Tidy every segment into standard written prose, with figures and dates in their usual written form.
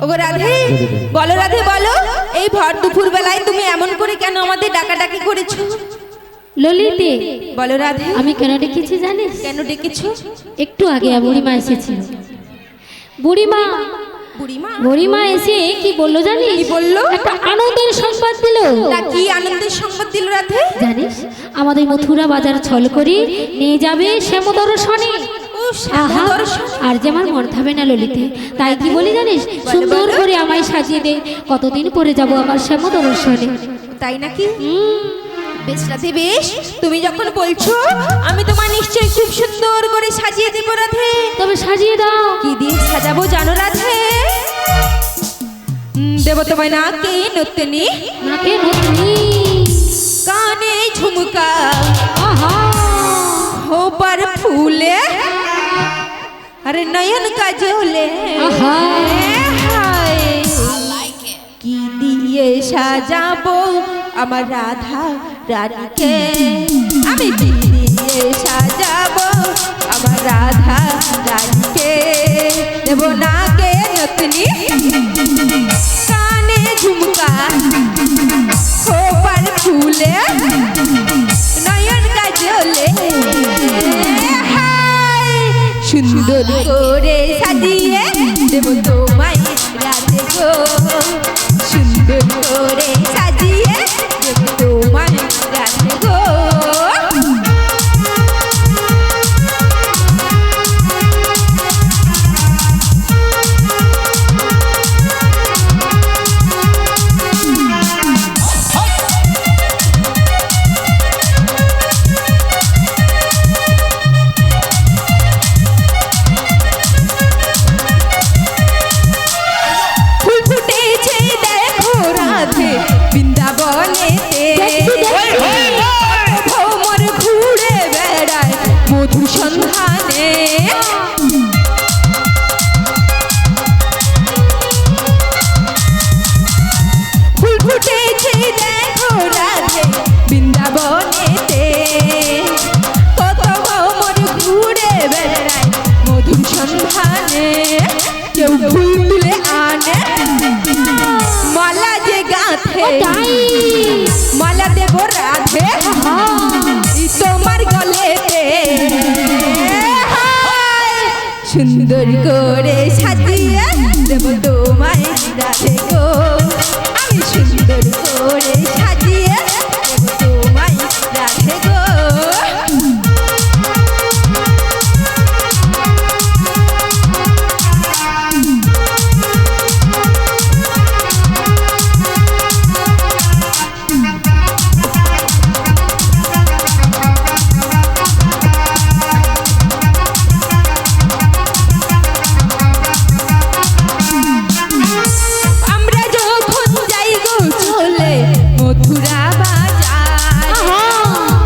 ওগো রাধে, বলো রাধে বলো, এই ভর দুপুর বেলায় তুমি এমন করে কেন আমাদের ডাকাডাকি করেছো? ললিতে, বলো রাধে। আমি কেন ডেকেছি জানিস? কেন ডেকেছো? একটু আগে বুড়িমা এসেছিল। বুড়িমা বুড়িমা? বুড়িমা এসে কি বললো জানিস? কি বললো? একটা আনন্দের সংবাদ দিল। তা কি আনন্দের সংবাদ দিল রাধে? জানিস, আমাদের মথুরা বাজার ছল করে নিয়ে যাবে শ্যামদর্শনে। আহা, আর যে আমার মন থাকবে না ললিতে, তাই কি বলি জানিস, সুন্দর করে আমায় সাজিয়ে দে, কতদিন পরে যাব আমার শ্যামদর্শনে। তাই নাকি? বেশ রাধে বেশ, তুমি যখন বলছো আমি তোমার নিশ্চয়ই খুব সুন্দর করে সাজিয়ে দেবো রাধে। তবে সাজিয়ে দাও। কি দিয়ে সাজাবো জানো রাধে? দেবো তোমায় নাকে নতুনি, নাকে নতুনি, কানে ঝুমকা, আহা, হোপার ফুলে, আরে নয়ন কাজলে, আহা, হায় কি দিয়ে সাজাবো আমার রাধা রানীকে, আমি কি দিয়ে সাজাবো আমার রাধা রানীকে। দেবো নাকে নতুনি, কানে ঝুমকা, খোপার ফুলে, নয়ন কাজলে, হায় সুন্দর করে সাজিয়ে দেবো তোমায় রাধে গো, সুন্দর করে সাজিয়ে দেবো তোমায় রাধে গো। ভ্রমর ঘুরে বেড়ায় মধুর সন্ধানে, ফুল ফুটেছে দেখো রাধে বৃন্দাবনেতে, কত ভ্রমর ঘুরে বেড়ায় মধুর সন্ধানে, কেউ ফুল তুলে আনে মালা যে গাঁথে, মালা দেব রাধে তোমার গলেতে, সুন্দর করে সাজিয়ে দেব তোমায় রাধে গো, আমি সুন্দর করে সাজিয়ে দেব তোমায় রাধে গো। আমরা যখন যাই গো চলে মথুরা বাজার,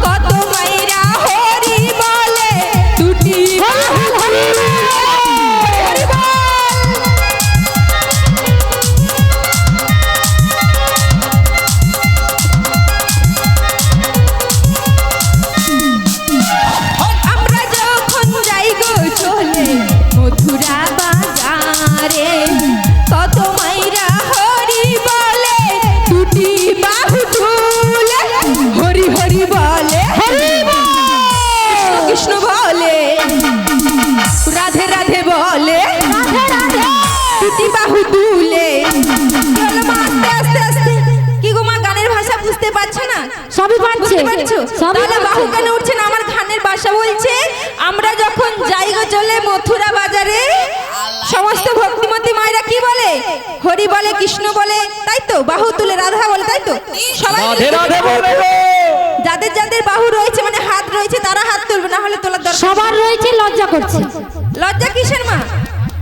কত মাইরা হরি বলে দুটি হরি বল। আমরা যখন যাই গো চলে মথুরা বাজারে, কত মাইরা হরি বলে দুটি বাহু তুলে, হরি হরি বলে, কৃষ্ণ বলে, রাধে রাধে বলে, দুটি বাহু তুলে। আস্তে আস্তে আস্তে, কি গো মা গানের ভাষা বুঝতে পারছো না? সবই পারছে, বুঝতে পারছো? তাহলে বাহু কেন উঠছে না? আমার গানের ভাষা বলছে আমরা যখন যাই গো চলে মথুরা বাজারে, সমস্ত ভক্তিমতী মায়েরা কি বলে? হরি বলে, কৃষ্ণ বলে, তাই তো? বাহু তুলে রাধা বলে, তাই তো? সবাই যাদের যাদের বাহু রয়েছে মানে হাত রয়েছে তারা হাত তুলবে, না হলে তোলার দরকার। সবার রয়েছে, লজ্জা করছে। লজ্জা কিসের মা?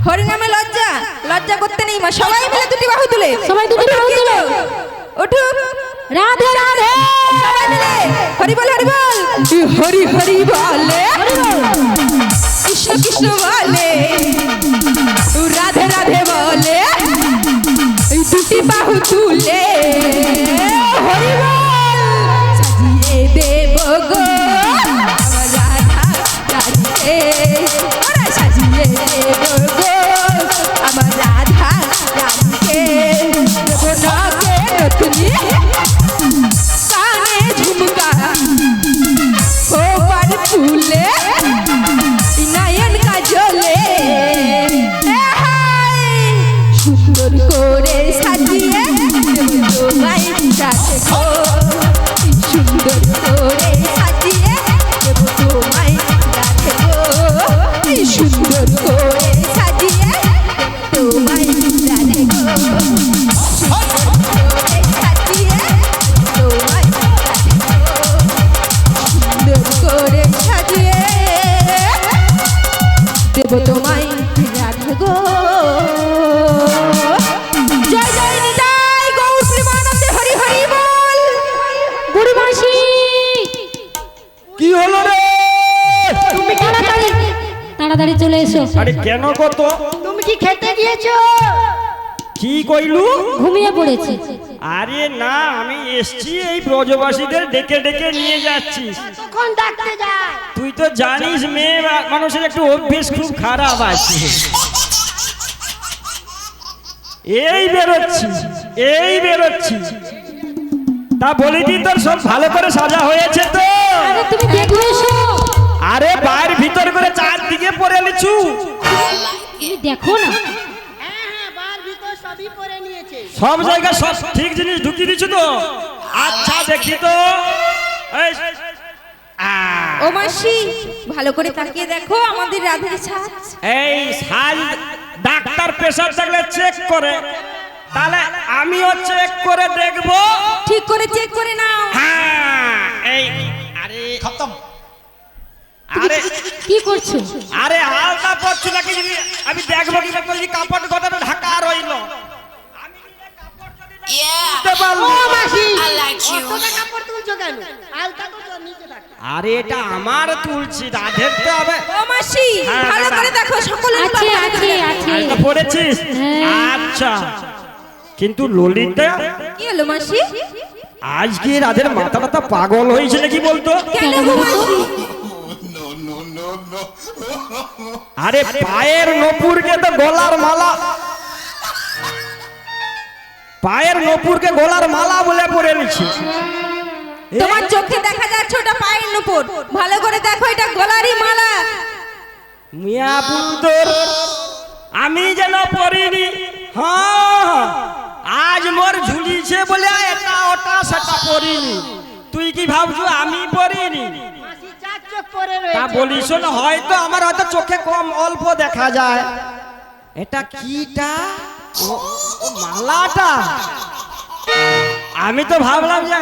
হরি নামে লজ্জা? লজ্জা করতে নেই মা, সবাই মিলে দুটি বাহু তুলে, সবাই দুটি বাহু তুলে ওঠো, রাধে রাধে, সবাই মিলে হরি বল, হরি বল, হরি হরি বলে, কৃষ্ণ কৃষ্ণ বলে, রাধে রাধে বলে, এই দুটি বাহু তুলে হরি বল সাজিয়ে দেব গো আমার রাধা রানীকে, ওরা সাজিয়ে দেব গো আমার রাধা রানী। বলবো তোমায় রাধা গো। জয় জয় নিতাই গৌর প্রেমানন্দে হরি হরি বল। বুড়ি মাসি কি হলো রে? তুমি তাড়াতাড়ি তাড়াতাড়ি চলে এসো। আরে কেন কত তুমি কি খেতে গিয়েছো? কি কইলু? ঘুমিয়ে পড়েছি। আরে না, আমি এসছি এই ব্রজবাসীদের ডেকে ডেকে নিয়ে যাচ্ছি। তখন ডাকতে যায়। তুই তো জানিস মেয়ে মানুষের একটু অভ্যেস খুব খারাপ আছে। এই বেরোচ্ছি তা বলি দি, তোর সব ভালো করে সাজা হয়েছে তো? আরে তুমি দেখে এসো। আরে বাইরে ভিতর করে চারদিকে পরে লিচু। তুমি দেখো না। হ্যাঁ বার ভিতর সবই পরে নিয়েছে। সব জায়গায় সব ঠিক জিনিস ঢুকিয়ে দিচ্ছ তো? আচ্ছা দেখি তো। এই, ও মাসি ভালো করে তাকিয়ে দেখো আমাদের রাধের সাজ। এই সাজ ডাক্তার প্রেসার থাকলে চেক করে, তাহলে আমিও চেক করে দেখবো। ঠিক করে চেক করে নাও। হ্যাঁ, এই আরে আরে কি করছো? আরে হালকা পড়ছে নাকি আমি দেখবো কি করে? কাপড় কথাটা ঢাকা রইল। ও মাসি অতটা কাপড় তুলছো কেন? আলতা তো নিচে থাকে। আরে এটা আমার তুলছি, রাধের তো হবে। ও মাসি হ্যাঁ, ভালো দাদা। করে দেখো সকলের আছে আছে আছে। আলতা পড়েছিস? হ্যাঁ। আচ্ছা, কিন্তু ললিতা কি হলো মাসি? আজকে রাধের মাথাটা পাগল হয়েছে নাকি বলতো? কেন গো মাসি? আরে পায়ের নপুরকে তো গলার মালা, পায়ের নপুরকে গলার মালা বলে পরে নিচ্ছে। তোমার চোখে দেখা যাচ্ছে ওটা পায়ের নুপুর, ভালো করে দেখো এটা গলারই মালা। মিয়া পুত্তর আমি যেন পরিনি। হ্যাঁ, আজ মোর ঝুলিছে বলে এটা ওটা সেটা পরিনি। তুই কি ভাবছো আমি পরিনি? মাসি চার চোখ পরে তা রয়েছে। বলিস না, হয়তো আমার হয়তো চোখে কম অল্প দেখা যায়। এটা কিটা? ও মালাটা। আমি তো ভাবলাম যে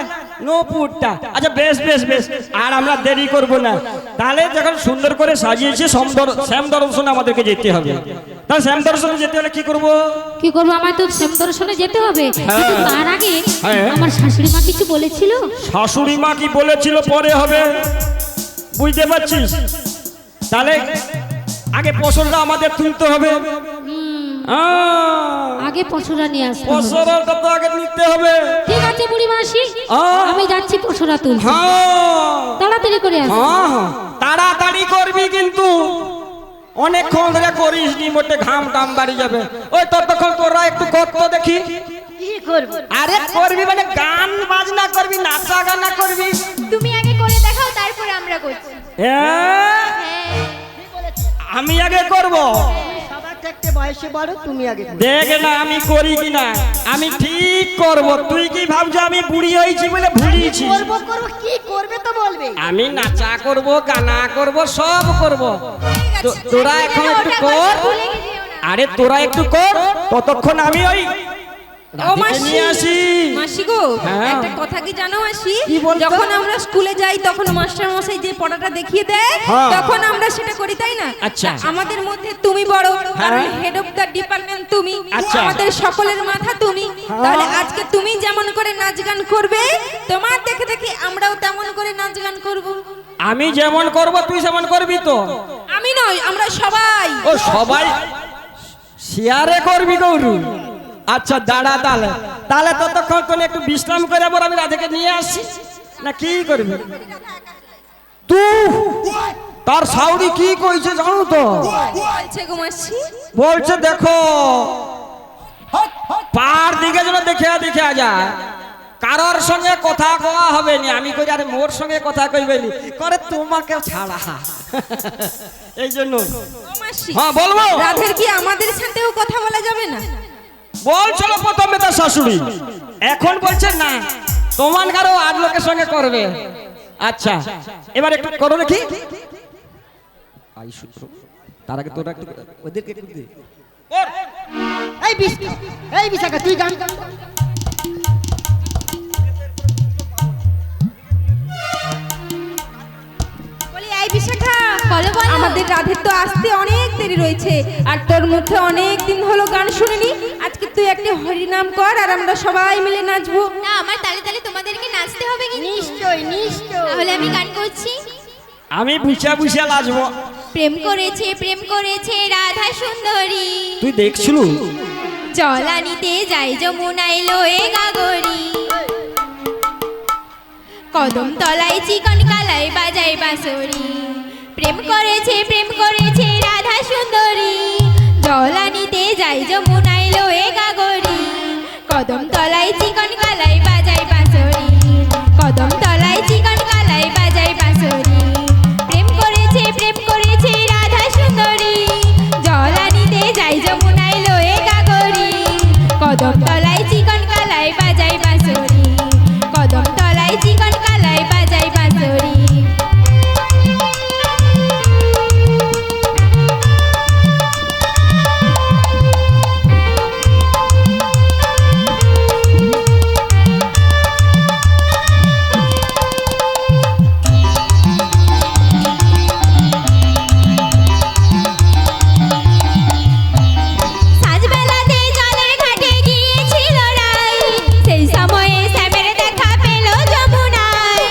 নপুরটা। আচ্ছা বেশ বেশ বেশ, আর আমরা দেরি করব না। তাহলে যখন সুন্দর করে সাজিয়েছে শ্যাম দর্শনে আমাদেরকে যেতে হবে। তাহলে শ্যাম দর্শনে যেতে হলে কি করব? কি করবো? আমার তো শ্যাম দর্শনে যেতে হবে, কিন্তু তার আগে হ্যাঁ। আমার শাশুড়ি মা কিছু বলেছিল। শাশুড়ি মা কি বলেছিল পরে হবে, বুঝতে পারছিস? তাহলে আগে ফসলটা আমাদের তুলতে হবে। আগে পশুরা নিয়ে আসতে হবে। ফসলটা তো আগে নিতে হবে। ঠিক আছে বুড়ি মাসি, আহ। আমি যাচ্ছি পশুরা তুলতে। হ্যাঁ তাড়াতাড়ি করে আসো। হ্যাঁ, তাড়াতাড়ি করবি কিন্তু অনেকক্ষণ ধরে করিস নি, মোটে ঘাম টাম বাড়ি যাবে। ওই ততক্ষণ তোরা একটু কত দেখি। কি করব? আরে করবি মানে গান বাজনা করবি, নাচা গানা করবি। তুমি আগে করে দেখাও, তারপরে আমরা করছি। হ্যাঁ, আমি আগে করব। সবার থাকতে বয়সে বড়, তুমি আগে করো। দেখ না আমি করি কিনা, আমি ঠিক করব। তুই কি ভাবছো আমি বুড়ি হয়েছি বলে ভুলিয়েছি? করব করব, কি করবে তো বলবে। আমি নাচা করব, গানা করব, সব করব। তোরা এখন একটু ওটা কর। কথা ভুলে গেছিও না। আরে তোরা একটু কর, ততক্ষণ আমি ওই ও রাধিকে মাসি, নিয়ে আসি। মাসি গো হ্যাঁ। একটা কথা কি জানো মাসি? কি বলতো? যখন আমরা স্কুলে যাই তখন মাস্টার মশাই যে পড়াটা দেখিয়ে দেয়, হ্যাঁ। তখন আমরা সেটা করি, তাই না? আচ্ছা। তা আমাদের মধ্যে তুমি বড়, কারণ হেড অফ দ্য ডিপার্টমেন্ট তুমি, আচ্ছা। আমাদের সকলের মাথা তুমি। তাহলে আজকে তুমি যেমন করে নাচ গান করবে, তোমার দেখে দেখে আমরাও তেমন করে নাচ গান করব। আমি যেমন করব তুই যেমন করবি তো? আমি নয়, আমরা সবাই। ও সবাই শেয়ারে করবি গৌরু? আচ্ছা দাঁড়া, তাহলে তাহলে ততক্ষণ তোর একটু বিশ্রাম করে আবার আমি রাধাকে নিয়ে আসছি, না কি করবি তুই? তার সাউরি কি কইছে জানো তো? বলছে গো মাসি, বলছে দেখো পার দিকে যেন দেখে দেখে যায়, কারোর সঙ্গে কথা কওয়া হবে না। আমি কই আরে মোর সঙ্গে কথা কইবে নি, করে তোমাকে ছাড়া। এই জন্য ও মাসি, হ্যাঁ বলবো। রাধের কি আমাদের সাথেও কথা বলা যাবে না? বলছিল প্রথমে তার শাশুড়ি, এখন বলছে না তোমার কারো আর লোকের সঙ্গে করবে। আচ্ছা এবার একটু করো দেখি। তার আগে তোরা একটু ওদেরকে একটু দে। এই বিশাখা তুই গান গান। বলি এই বিশাখা বলো বলো। আমাদের রাধের তো আসতে অনেক দেরি রয়েছে, আর তোর মুখে অনেক দিন হলো গান শুনিনি। আজকে তুই একটি হরিনাম কর আর আমরা সবাই মিলে নাচবো। না আমার তালে তালে তোমাদেরকে নাচতে হবে কিন্তু। নিশ্চয় নিশ্চয়। তাহলে আমি গান করছি। আমি বুঝা বুঝা লাজবো। প্রেম করেছে রাধা সুন্দরী, তুই দেখছিলু? জল আনিতে যাই যমুনায় লয়ে গাগরি, কদম তলায় চিকন কালাই বাজাই বাঁশরি। প্রেম করেছে রাধা সুন্দরী, জল আনিতে যাই যমুনায় লয়ে গাগরি, কদম তলায় চিকন কালাই বাজাই বাঁশরি, কদম তলায় চিকন কালাই বাজাই বাঁশরি। প্রেম করেছে রাধা সুন্দরী, জল আনিতে যাই যমুনায় লয়ে গাগরি, কদম তলায় চিকন কালাই বাজাই বাঁশরি, কদম তলায় চিকন কালাই বাজাই বাঁশরি। সাজবেলাতে জলের ঘাটে গিয়েছিল রাই, সেই সময়ে শ্যামের দেখা পেল যমুনায়।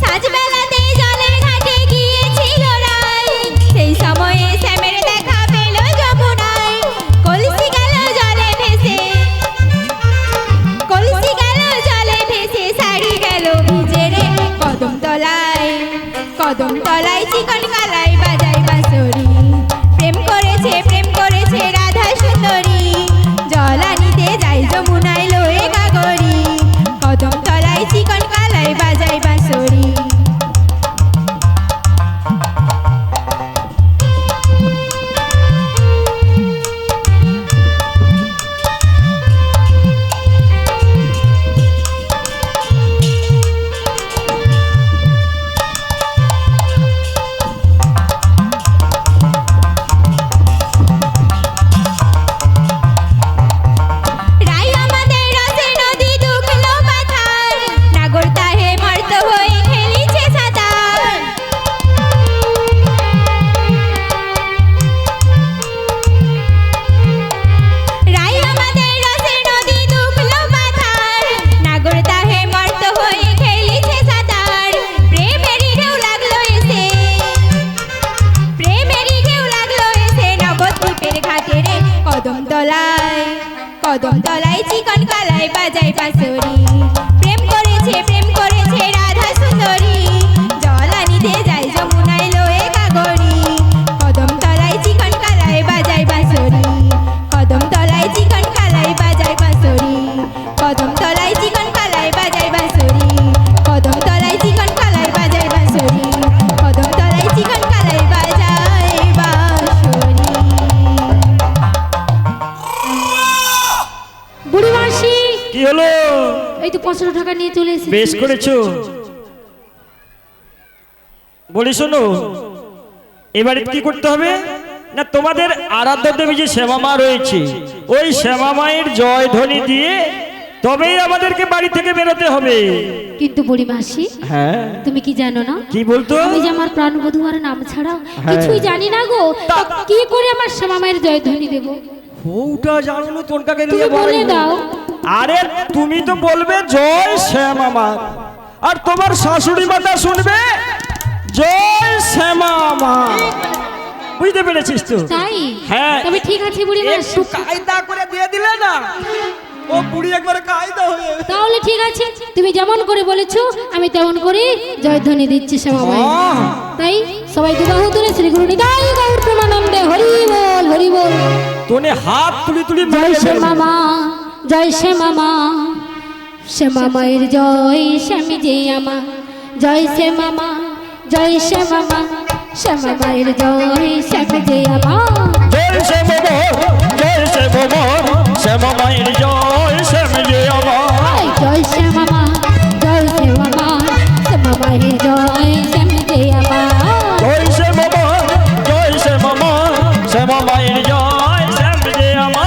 সাজবেলাতে জলের ঘাটে গিয়েছিল রাই, সেই সময়ে শ্যামের দেখা পেল যমুনায়। কলসি গেল জলে ভেসে, কলসি গেল জলে ভেসে, শাড়ি গেল ভিজে রে, কদম তলায় চিকন কালাই বাজাই বাঁশরি। প্রেম করেছে রাধা সুন্দরী, জল আনিতে যাই যমুনায় লয়ে গাগরি, কদম তলায় চিকন কালাই বাজাই বাঁশরি। রাই আমাদের রসে নদী দুখলো পাথার, নাগর তাহে মর্ত হয়ে খেলিছে সাঁতার। রাই আমাদের রসে নদী দুখলো পাথার, নাগর তাহে মর্ত হয়ে খেলিছে সাঁতার। প্রেমেরই ঢেউ লাগলো এসে, প্রেমেরই ঢেউ লাগলো এসে, নবদ্বীপের ঘাটে রে, কদম তলায় চিকন কালাই বাজাই বাঁশরি। প্রেম করেছে রাধা সুন্দরী, জল আনিতে যাই যমুনায় লয়ে গাগরি, কদম তলায় চিকন কালাই বাজাই বাঁশরি, কদম তলায় চিকন কালাই বাজাই বাঁশরি, কদম তলায় চিকন কালাই বাজাই বাঁশরি, কদম তলায় চিকন কালাই বাজাই বাঁশরি, কদম তলায় চিকন কালাই বাজাই বাঁশরি। বুড়ি মাসি, কি হলো? এই তো 500 টাকা নিয়ে চলে এসেছি। বেশ করেছো। বলি শোনো, এবারে কি করতে হবে না, তোমাদের আরাধ্য দেবী যে শ্যামা মা রয়েছে, ওই শ্যামা মায়ের জয় ধ্বনি দিয়ে তবেই আমাদেরকে বাড়ি থেকে বেরোতে হবে। কিন্তু বুড়ি মাসি, হ্যাঁ, তুমি কি জানো না কি বলতো? আমি যে আমার প্রাণবধূ আর নাম ছাড়া হ্যাঁ। কিছুই জানি না গো। তো কি করে আমার শ্যামা মায়ের জয়ধ্বনি দেব? ওটা জানো না, তোর কাকে তুমি নিয়ে বলে দাও। আরে তুমি তো বলবে জয় শ্যামা মা, আর তোমার শাশুড়ি মাতা শুনবে জয় শ্যামা মা। বুঝতে পেরেছিস তো? তাই? হ্যাঁ। তবে ঠিক আছে বুড়ি মাসি, একটু কায়দা করে দিয়ে দিলে না, ও বুড়ি একবারে কায়দা হয়ে। তাহলে ঠিক আছে, তুমি যেমন করে বলেছো আমি তেমন করে জয়ধ্বনি দিচ্ছি শ্যামা মায়ের। তাই সবাই দুবাহু তুলে শ্রী গুরু নিতাই গৌর প্রেমানন্দে হরি বল হরি বল। তোনে হাত তুলি তুলি জয় মেরে শ্যামা মা, জয় শ্যামা মা, শ্যামা মায়ের জয় শ্যামী যে আমা, জয় শ্যামা মা, জয় শ্যামা মা, শ্যামা মায়ের জয় শ্যামী যে আমা। জয় শ্যামা মা, জয় শ্যামা মা, শ্যামা মায়ের জয় শ্যামী যে আমা। জয় শ্যামা মা, জয় শ্যামা মা, শ্যামা মায়ের জয় শ্যামী যে আমা। জয় শ্যামা মা, জয় শ্যামা মা, শ্যামা মায়ের জয় শ্যামী যে আমা।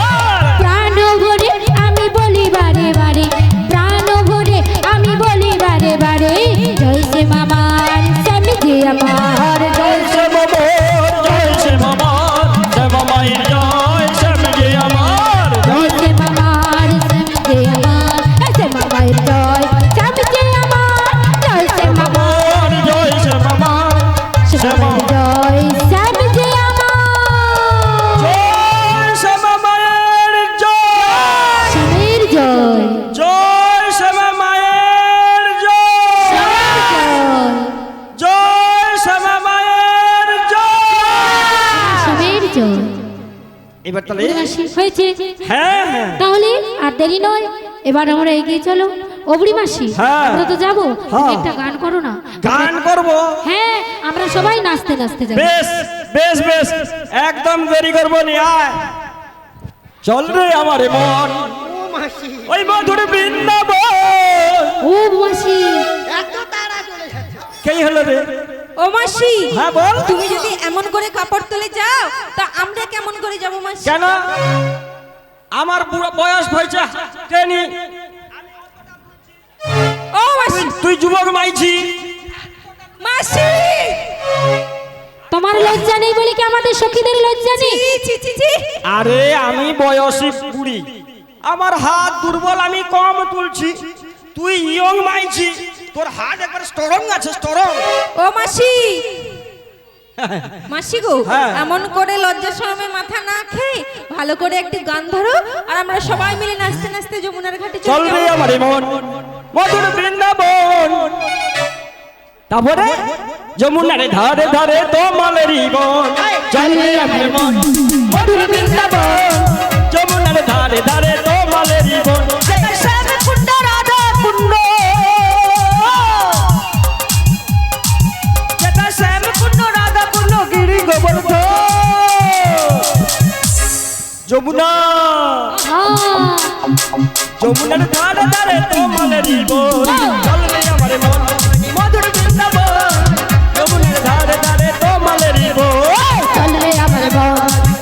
প্রাণ ভরে আমি বলি বারে বারে, প্রাণ তাহলে বুড়ি মাসি হয়েছে হ্যাঁ হ্যাঁ তাহলে আর দেরি নয়, এবার আমরা এগিয়ে চলো। ও বুড়ি মাসি, হ্যাঁ। আমরা তো যাবো, তুমি হ্যাঁ। একটা গান করো না। গান করব হ্যাঁ, আমরা সবাই নাচতে নাচতে যাবো। বেশ বেশ বেশ একদম দেরি করব নি আয় চল রে আমার মন ও মাসি ওই মধুর বৃন্দাবন। ও মাসি, এত তাড়া চলে যাচ্ছে কে হলো রে? ও মাসি, হ্যাঁ বল। তুমি যদি এমন করে কাপড় তুলে যাও তা আমরা কেমন করে যাব মাসি? কেন আমার বুড়ো বয়স হয়েছে ট্রেনি, ও মাসি, তুই যুবক মাইছি। মাসি, তোমার লজ্জা নেই বলে কি আমাদের সখীদের লজ্জা নেই? ছি ছি ছি ছি। আরে আমি বয়সী বুড়ি, আমার হাত দুর্বল, আমি কম তুলছি। তুই ইয়ং মাইছি, তোর হাত একবার স্ট্রং আছে, স্ট্রং। ও মাসি, মাসি গো, হ্যাঁ। এমন করে লজ্জা শরমে মাথা না খেয়ে ভালো করে একটি গান ধরো আর আমরা সবাই মিলে নাচতে নাচতে যমুনার ঘাটে চল চলে রে যাবো। আমার মন মধুর বৃন্দাবন। তারপরে যমুনার ধারে ধারে তোমালেরই বন। চল রে আমার মন মধুর বৃন্দাবন, যমুনার ধারে ধারে তোমালেরই বন। যেটা শ্যাম কুণ্ড রাধা কুণ্ড, যেটা শ্যাম কুণ্ড রাধা কুণ্ড গিরি গোবর্ধন। যমুনা যমুনার ধারে ধারে তোমালেরই বন। চল রে আমার মন মধুর বৃন্দাবন, যমুনার ধারে ধারে তোমালেরই বন। চল রে আমার বন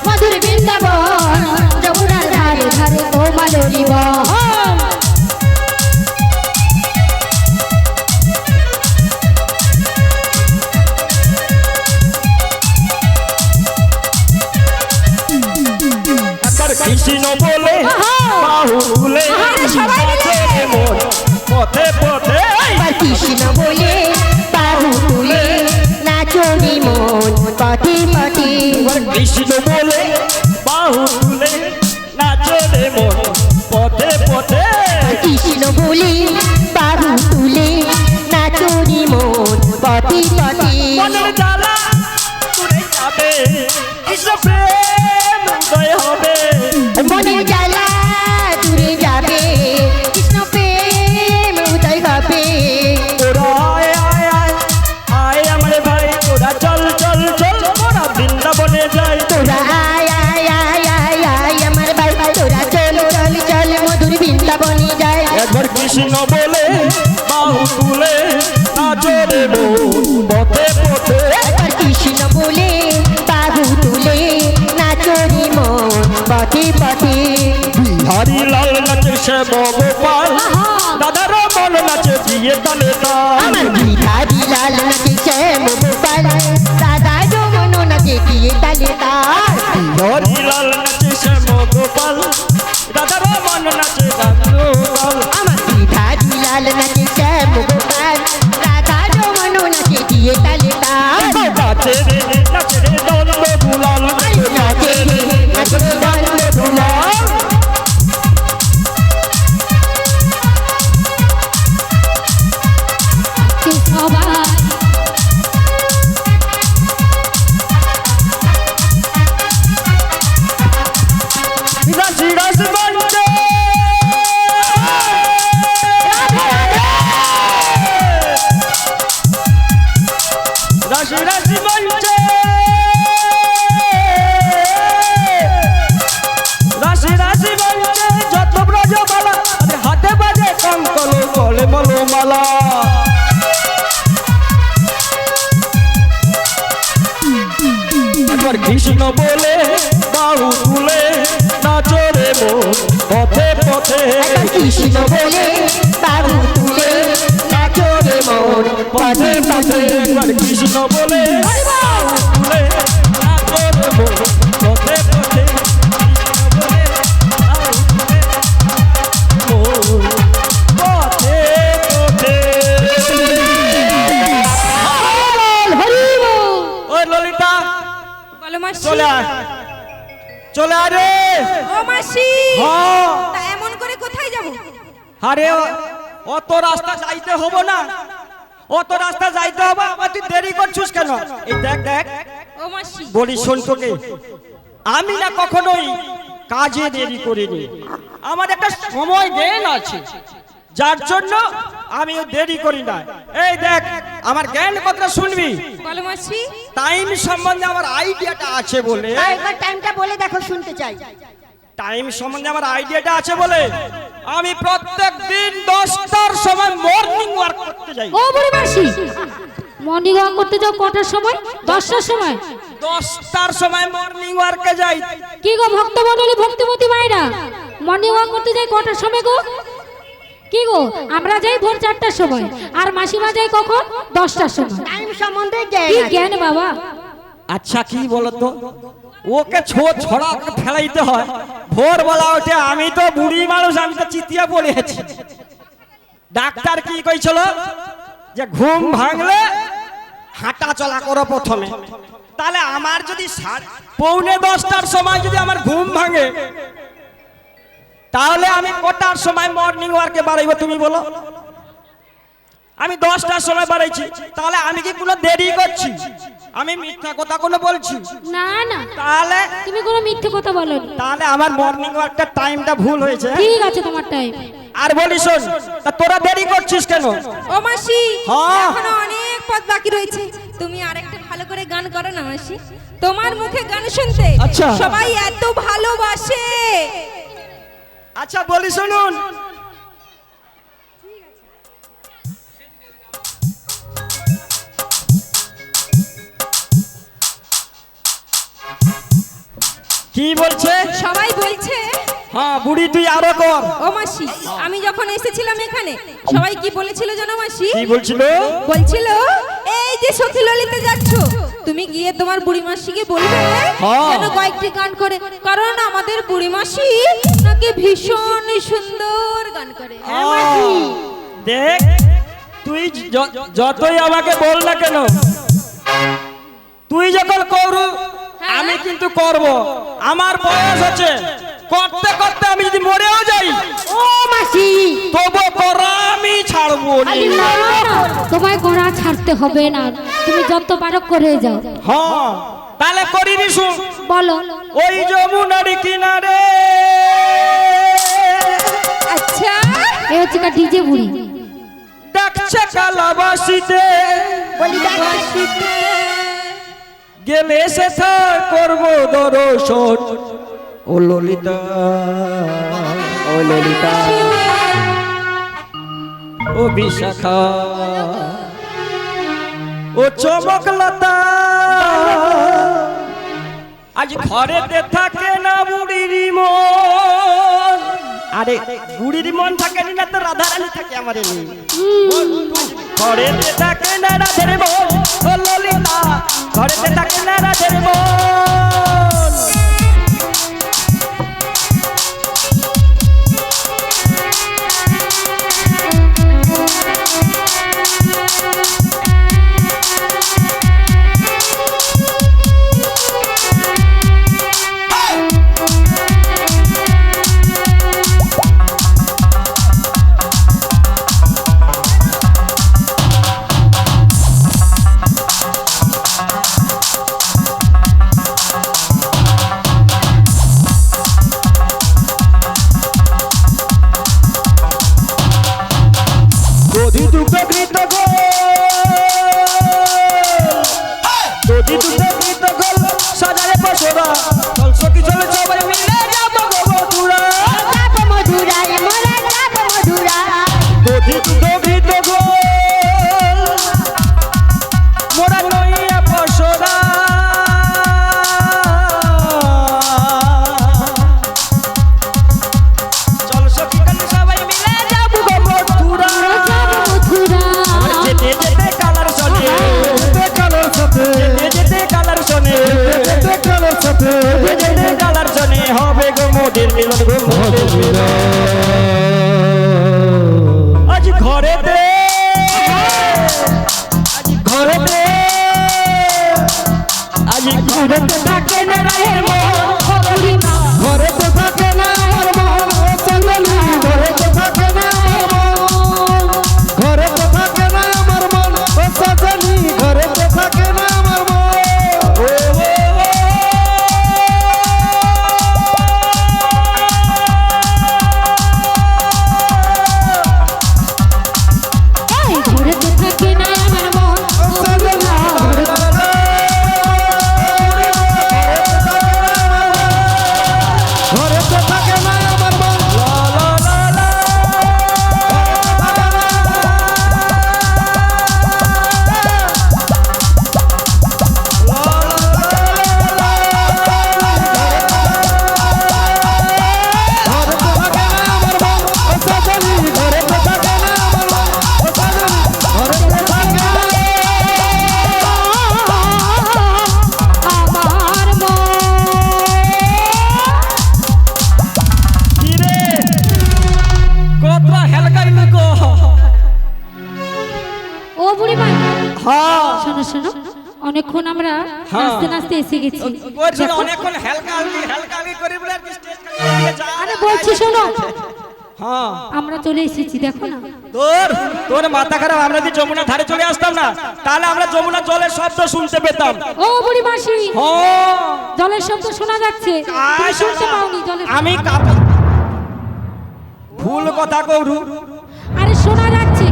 মধুর বৃন্দাবন, যমুনার ধারে ধারে তোমালেরই বন। একবার কৃষ্ণ বলে বাহুলে নাচে মন পথে পথে। কৃষ্ণ বলে বাহু তুলে নাচনি মন পথে পথে। একবার কৃষ্ণ বলে বাহু তুলে নাচে মন পথে পথে। কৃষ্ণ বলে বাহু তুলে নাচনি মন পথে পথে। মনের জ্বালা উড়ে যাবে, কৃষ্ণ প্রেম উদয় হবে। মনের জ্বালা দূরে যাবে, কৃষ্ণ প্রেম উদয় হবে। তোরা আয় আয় আয় আয় আমার ভাই, তোরা চল চল চল মোরা বৃন্দাবনে যাই। তোরা আয় আয় আয় আয় আয় আমার ভাই, তোরা চল চল চল মধুর বৃন্দাবনে যায়। একবার কৃষ্ণ বলে বাহু তুলে নাচে মন পথে পথে। একবার কৃষ্ণ বলে বাহু তুলে নাচনি মন পথে পথে। বিহারি লাল নাচে শ্যাম গোপাল, দাদার মন নাচে দিয়ে তালে তাল। আমার বিহারি লাল নাচে শ্যাম গোপাল, দাদা যমন নাচে দিয়ে তালে তাল। বিহারি লাল নাচে শ্যাম গোপাল, দাদার মন নাচে গান। আমার বিহারি লাল নাচে শ্যাম গোপাল, দাদা যমন নাচে দিয়ে তালে তাল। নাচে রে দন্দ গুলাল, নাচে রে নাচে রে দন্দ গুলাল। সবাই রাশি রাশি বন্ধে রাশি রাশি বন্ধে রাশি রাশি বন্ধে যত ব্রজমালা, আরে হাতে বাজে কঙ্কল গলে মলমালা। একবার কৃষ্ণ বলে বাহু তুলে নাচে মন পথে পথে। কৃষ্ণ বলে বাহু তুলে নাচনি মন পথে পথে একবার কৃষ্ণ বলে বাহু তুলে নাচে মন পথে পথে। কৃষ্ণ বলে বাহু তুলে মন পথে পথে। ওই ললিতা বলো মাসি। চলে আয়, চলে আয় রে। ও মাসি, হ্যাঁ তা এমন করে কোথায় যাব? আরে অত রাস্তা যাইতে হবো না, অত রাস্তা যাইতে হবে, আবার তুই দেরি করছিস কেন? এই দেখ দেখ ও মাসি, বলি শোন তোকে, আমি না কখনোই কাজে দেরি করিনি, আমার একটা সময় জ্ঞান আছে, যার জন্য আমি দেরি করি না। এই দেখ, আমার জ্ঞান কথা শুনবি। বলো মাসি। টাইম সম্বন্ধে আমার আইডিয়াটা আছে বলে, একবার টাইমটা বলে দেখো, শুনতে চাই। টাইম সম্বন্ধে আমার আইডিয়াটা আছে বলে আমি প্রত্যেক দিন 10টার সময় মর্নিং ওয়াক করতে যাই। ও বুড়ি মাসি, মর্নিং ওয়াক করতে যাও কটার সময়? 10টার সময়? 10টার সময় মর্নিং ওয়ার্কে যাই। কি গো ভক্তমণ্ডলী, ভক্তিমতী মায়েরা, মর্নিং ওয়াক করতে যাই কটার সময় গো? কি গো, আমরা যাই ভোর 4টার সময়, আর মাসিমা যায় কখন? 10টার সময়। টাইম সম্বন্ধে জ্ঞান কি আছে। জ্ঞান বাবা! আচ্ছা কি বলতো, ওকে ছড়া ওকে ফেলাইতে হয়, ভোরবেলা ওঠে। আমি তো বুড়ি মানুষ, আমি তো চিতিয়া পড়ে আছি। ডাক্তার কি কইছিল যে ঘুম ভাঙলে হাঁটা চলা করো প্রথমে। তাহলে আমার যদি 9:45টার সময় যদি আমার ঘুম ভাঙে, তাহলে আমি কটার সময় মর্নিং ওয়ার্কে বাড়াইবো তুমি বলো? আমি 10টার সময় বাড়াইছি, তাহলে আমি কি কোনো দেরি করছি? আমি মিথ্যা কথা কোনো বলছি? না না, তাহলে তুমি কোনো মিথ্যে কথা বলোনি। তাহলে আমার মর্নিং ওয়ার্কটা টাইমটা ভুল হয়েছে। ঠিক আছে তোমার টাইম। আর বলি শোন, তা তোরা দেরি করছিস কেন? ও মাসি, হ্যাঁ। এখনো অনেক পথ বাকি রয়েছে। তুমি আরেকটা ভালো করে গান করো না মাসি। তোমার মুখে গান শুনতে আচ্ছা। সবাই এত ভালোবাসে। আচ্ছা বলি শুনুন, কি বলছে? সবাই বলছে। হ্যাঁ বুড়ি তুই আরো কর। ও মাসি, আমি যখন এসেছিলাম এখানে সবাই কি বলেছিল জানো মাসি? কি বলছিল? বলছিল এই যে সখী ললিতে যাচ্ছ, তুমি গিয়ে তোমার বুড়ি মাসিকে বলবে হ্যাঁ। যেন কয়েকটি গান করে, কারণ আমাদের বুড়ি মাসি নাকি ভীষণ সুন্দর গান করে। দেখ, তুই যতই আমাকে বল না কেন, তুই যখন করু আমি কিন্তু করব। আমার বয়স আছে, করতে করতে আমি যদি মরেও যাই, ও মাসি, তবু করা আমি ছাড়বো না। না, তোমায় করা ছাড়তে হবে না, তুমি যত পারো করে যাও। হ্যাঁ তাহলে করিনি শুন। বলো। ওই যমুনার কিনারে, আচ্ছা, এ হচ্ছে ডিজে বুড়ি। ডাকছে কালাবাসিতে, বলি দেখ। গেলে সে করবো দর্শন। ও ললিতা, ও ললিতা, ও বিশাখা, ও চমকলতা, আজ ঘরেতে থাকে না বুড়ির মন। আরে বুড়ির মন থাকে না তো রাধারানী থাকে আমার। ঘরেতে থাকে না রাধের মন, ও ললিতা, ঘরেতে থাকে না রাধের মন। শোনো শোনো, অনেকক্ষণ আমরা হ্যাঁ। নাচতে নাচতে এসে গেছি। বলছিল দেখো, অনেকক্ষণ হালকা হালকি করে বলে আর কি স্টেজ খালি দিয়ে যা। আরে বলছি শোনো, হ্যাঁ আমরা চলে এসেছি দেখো না। তোর মাথা খারাপ, আমরা যদি যমুনা ধারে চলে আসতাম না তাহলে আমরা যমুনা জলের শব্দ শুনতে পেতাম। ও বুড়ি মাসি, হ্যাঁ জলের শব্দ শোনা যাচ্ছে, তুমি শুনতে পাওনি জলের আমি ভুল কথা কৌরু। আরে শোনা যাচ্ছে।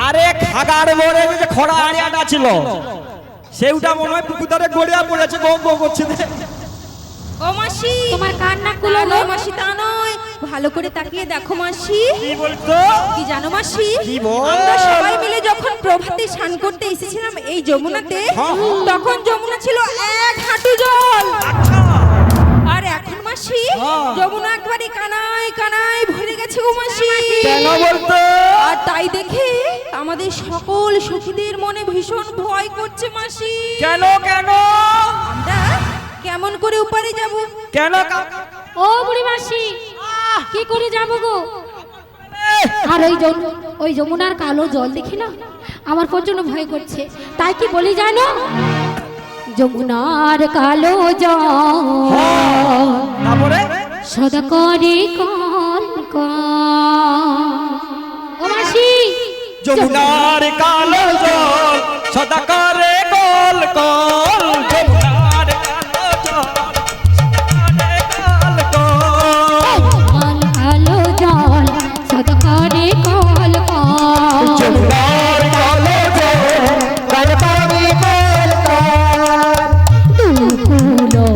আরে খাগার মোড়ে যে খড়া আড়িয়াটা ছিল সেটা মনে হয় পুকুর ধারে গড়িয়া পড়েছে, বউ বউ করছে। ও মাসি, তোমার কান নাক গুলো না নয় মাসি, তা নয়, ভালো করে তাকিয়ে দেখো মাসি। কি বলতো? কি জানো মাসি, কি বল? আমরা সবাই মিলে যখন প্রভাতে স্নান করতে এসেছিলাম এই যমুনাতে, তখন যমুনা ছিল 1 হাঁটু জল। আর এখন মাসি যমুনা একবারে কানায় কানায় ভরে গেছে গো মাসি। কেন বলতো? আর তাই দেখে আমাদের সকল সখীদের মনে ভীষণ ভয় করছে মাসি। কেন কেন আমরা কেমন করে উপারে যাব? কেন? ও বুড়ি মাসি, কি করে যাবো গো? আর ওই যমুনার কালো জল দেখি না, আমার প্রচন্ড ভয় করছে। তাই কি বলি জানো, যমুনার কালো জল তারপরে সদা করে কল ও মাসি, যমুনার কালো জল সদা করে কল কল। যমুনার কালো জল সদা করে কল কল। কালো জল সদা করে কল কল। যমুনার কালো জল গণপতি কলকার দুকুলো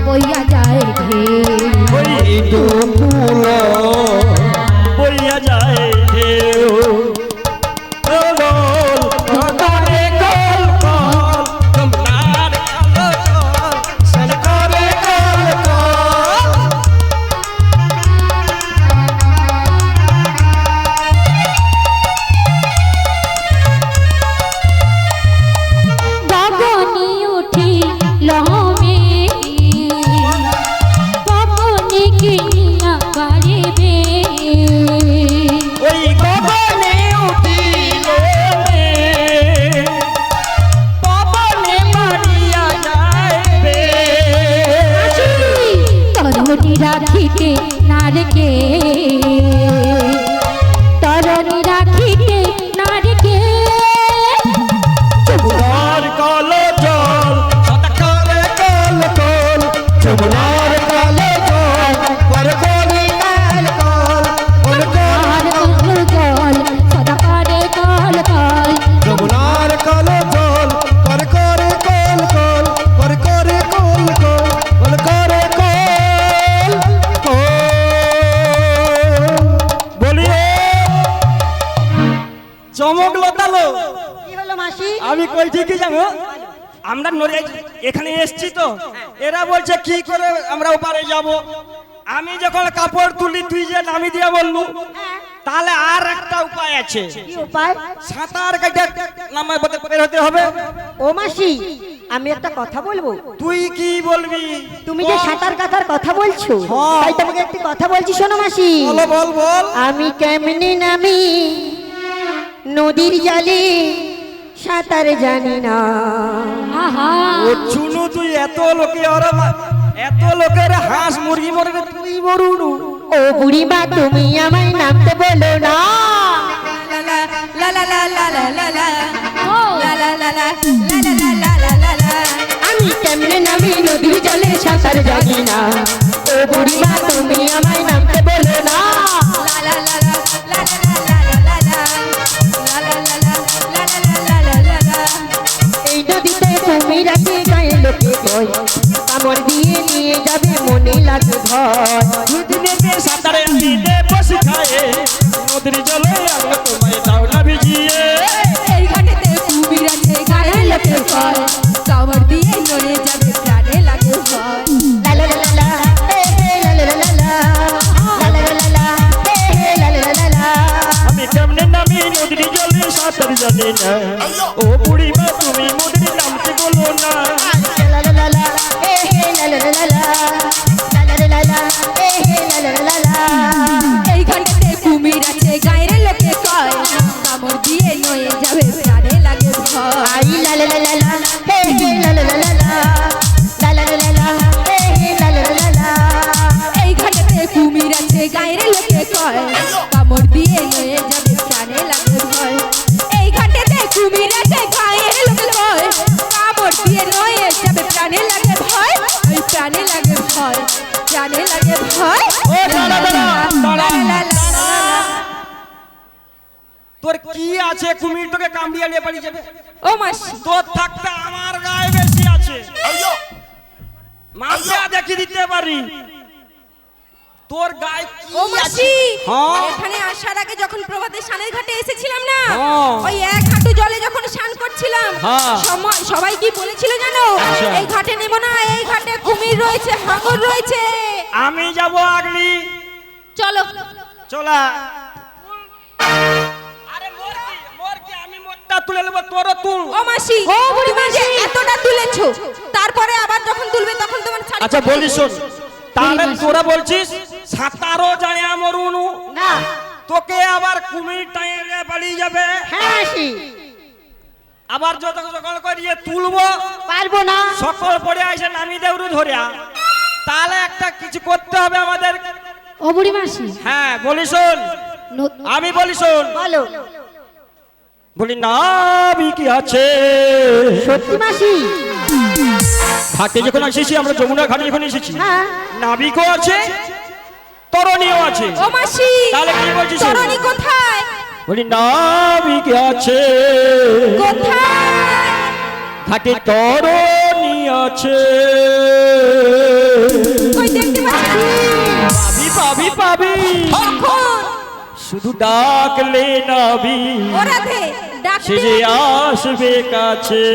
বইয়া যায় ঢেউ। ওই দুকুলো বইয়া যায় ঢেউ। কল করে কল কল। যমুনার কালো জল সদা করে কল কল। গগনে উঠি লমে পবনে কিনিয়া বাড়িবে। ওই গগনে উঠিল পবনে মারিয়া যাইবে। তরণী রাখিতে নারকে, তরণী রাখিতে নারকে। যমুনার কালো জল সদা করে কল কল। যমুনার কালো জল করে করে কল কল কল আর কালো জল সদা করে কল কল। যমুনার কালো জল করে করে কল কল করে করে কল কল করে কল কল। বলিয়ে চমক লতালো। কি হলো মাসি? আমি কইছি কি জানো, আমরা এখানে এসছি তো, এরা বলছে কি করে আমরা ওপারে যাব। আমি যখন কাপড় তুলি তুই যে নামি দিয়ে বললু, তাহলে আর একটা উপায় আছে। কি উপায়? সাঁতার কেটে নামায় বের হতে হবে। ও মাসি, আমি একটা কথা বলবো। তুই কি বলবি? তুমি যে সাঁতার কাটার কথা বলছো, হ্যাঁ। তাই তোমাকে একটা কথা বলছি, শোনো মাসি। বল বল বল। আমি কেমনে নামি নদীর জলে সাঁতার জানি না। আহা, ও চুনু, তুই এত লোকের হাঁস মুরগি মরবে, তুই মরুনু। ও বুড়িমা, তুমি আমায় নামতে বলো না। লা লা লা লা লা লা লা ও লা লা লা লা লা লা লা লা লা লা। আমি কেমনে নামি নদীর জলে সাঁতার জানি না। ও বুড়িমা, তুমি আমায় নামতে বলো না। লা লা লা লা লা লা লা লা লা লা লা লা লা লা লা লা লা লা। এই নদীতে তুমি রাখে গায়ে লোকে কয়, কামড় দিয়ে নিয়ে যাবে মনে লাগে ভয়। দুদিনেতে সাঁতারে দিতে বসে খায়, নদীর জলে আমরা তোমায় দাও না ভিজিয়ে। এই ঘাটেতে কুমির আছে, গায়ে লোকে কয়, কামড় দিয়ে নড়ে যাবে, প্রাণে লাগে ভয়। লা লা লা লা, হে হে লা লা লা লা, লা লা লা লা, হে হে লা লা লা লা। আমি কেমনে নামি নদীর জলে সাঁতার জানি না। ও বুড়িমা, তুমি নদীর নামতে বলো না। লা লা লা লা, হে হে লা লা লা লা, লা লা লা লা, হে হে লা লা লা লা। এই ঘাটেতে কুমির আছে, গায়ের লোকে কয়, কামড় দিয়ে নয়ে যাবে, প্রাণে লাগে ভয়। দিয়ে নয়ে যাবে প্রাণে লাগে ভয় এই ঘাটেতে কুমির আছে গায়ে লোকে কয় কামড় দিয়ে নয়ে যাবে প্রাণে লাগে ভয় ওই প্রাণে লাগে ভয় প্রাণে লাগে ভয় ও দাঁড়া, দাঁড়া, দাঁড়া। লা, লা, লা, লা, লা। তোর কি আছে কুমির তোকে কামড়িয়ে নিয়ে পালিয়ে যাবে? ও মাসি তোর থাকতে আমার গায়ে বেশি আছে। মাঝে দেখিয়ে দিতে পারি তোর গায়ে কি ও আছে? মাসি হ্যাঁ। এখানে আসার আগে যখন প্রভাতে স্নানের ঘাটে এসেছিলাম না হ্যাঁ। ওই এক হাঁটু জলে যখন স্নান করছিলাম হ্যাঁ। সবাই কি বলেছিল জানো আচ্ছা। এই ঘাটে নেব না এই ঘাটে কুমির রয়েছে হাঙর রয়েছে আমি যাব আগলি চলো চলা। আরে মোর কি আমি মোরটা তুলে নেব তোরও তুল। ও মাসি তুমি যে এতটা তুলেছো তারপরে আবার যখন তুলবে তখন তোমার ছাড়ি আচ্ছা বলি শোন, তাহলে তোরা বলছিস সাঁতারও জানে আমার উনু না তোকে আবার কুমির টাইলে পালিয়ে যাবে, হ্যাঁ মাসি আবার যত সকল করিয়ে তুলবো পারবো না সকল পড়ে আইসে নামি দেউরু ধরিয়া, তাহলে একটা কিছু করতে হবে আমাদের। ও বুড়ি মাসি হ্যাঁ বলি শোন, আমি বলি শোন, বলো বলি নাবি কি আছে সত্যি মাসি ঘাটে যখন এসেছি আমরা যমুনা ঘাটে যখন এসেছি হ্যাঁ নাবিকও আছে তরণীও আছে, ও মাসি তাহলে কি বলছিস? তরণী কোথায় বলি নাবিক আছে কোথায় ঘাটে তরণী আছে, কই দেখতে পাচ্ছি পাবি পাবি কখন শুধু ডাকলে নাবি ও রাধে সে ডাকতে যে আসবে কাছে।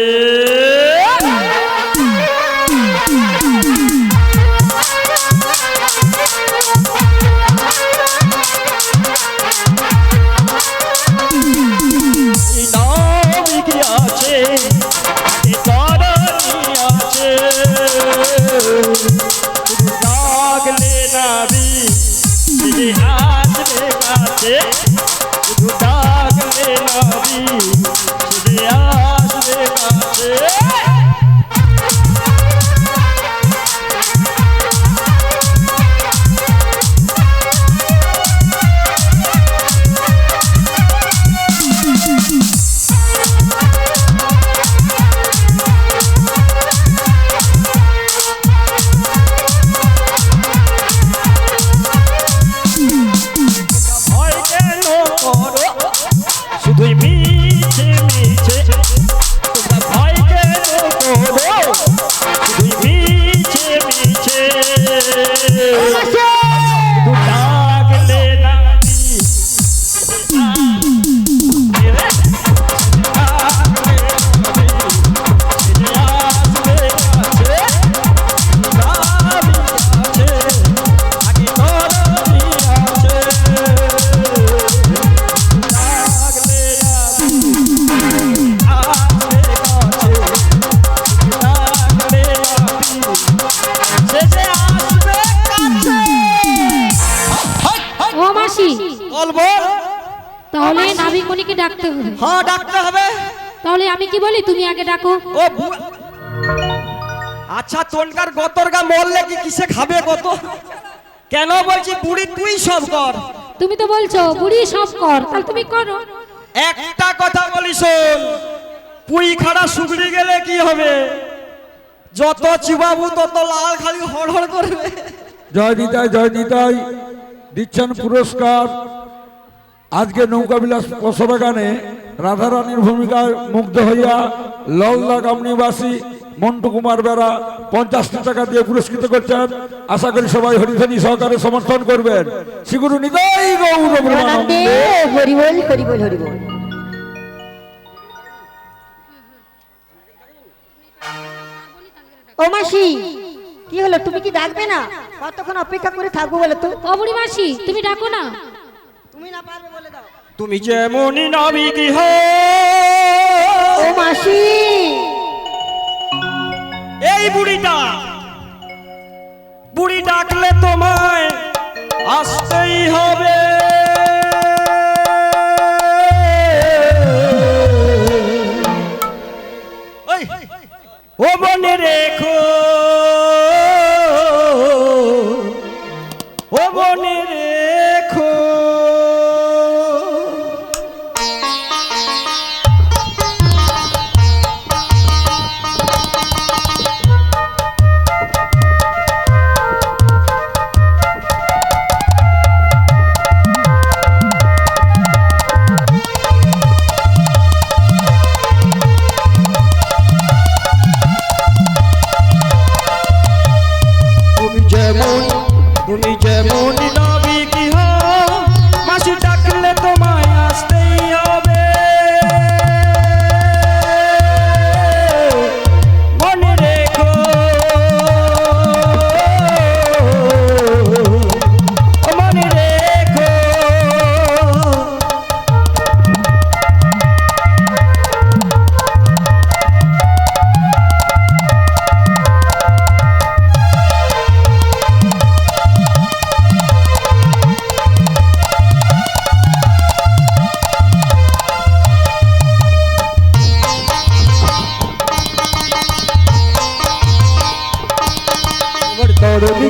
নাবিক আছে তরণী আছে শুধু ডাকলে নাবি সে যে আসবে কাছে, শুধু ডাকলে নাবি সে যে আসবে কাছে। ভয় কেন করো শুধুই মিছে মিছে, তোমরা ভয় কেন করো শুধুই মিছে মিছে, শুধু ডাকলে নাবি ও মাসি বল বল। তাহলে নাবিকমণিকে ডাকতে হবে। হ্যাঁ ডাকতে হবে। তাহলে আমি কি বলি তুমি আগে ডাকো। ও আচ্ছা তোনকার গতরগা মরলে কি কিসে খাবে কত? কেন বলছি বুড়ি তুই সব কর। তুমি তো বলছো বুড়ি সব কর, তাহলে তুমি করো। একটা কথা বলি শোন, পুই খাড়া শুকড়ি গেলে কি হবে? যত চিবাবু তত লাল খালি হড়হড় করবে। জয় নিতাই দিচ্ছেন পুরস্কার। আজকে নৌকাবিলাস পসরা গানে রাধারানীর ভূমিকায় মুগ্ধ হইয়া ললদা গামনিবাসী মন্টু কুমার বেরা 50 টাকা দিয়ে পুরস্কৃত করছেন। আশা করি সবাই হরিধ্বনি সহকারে সমর্থন করবেন। শ্রীগুরু নিতাই গৌর প্রেমানন্দে। হরিবল হরিবল হরিবল। ও মাসি কি হলো, তুমি কি ডাকবে না? কতক্ষণ অপেক্ষা করে থাকবো বলে তো? ও বুড়ি মাসি তুমি ডাকো না। তুমি না পারবে বলে দাও। তুমি যেমনই নাবিক হো ও মাসি এই বুড়ি ডাকলে তোমায় আসতেই হবে। ও মনে রেখো, ও মনে রেখো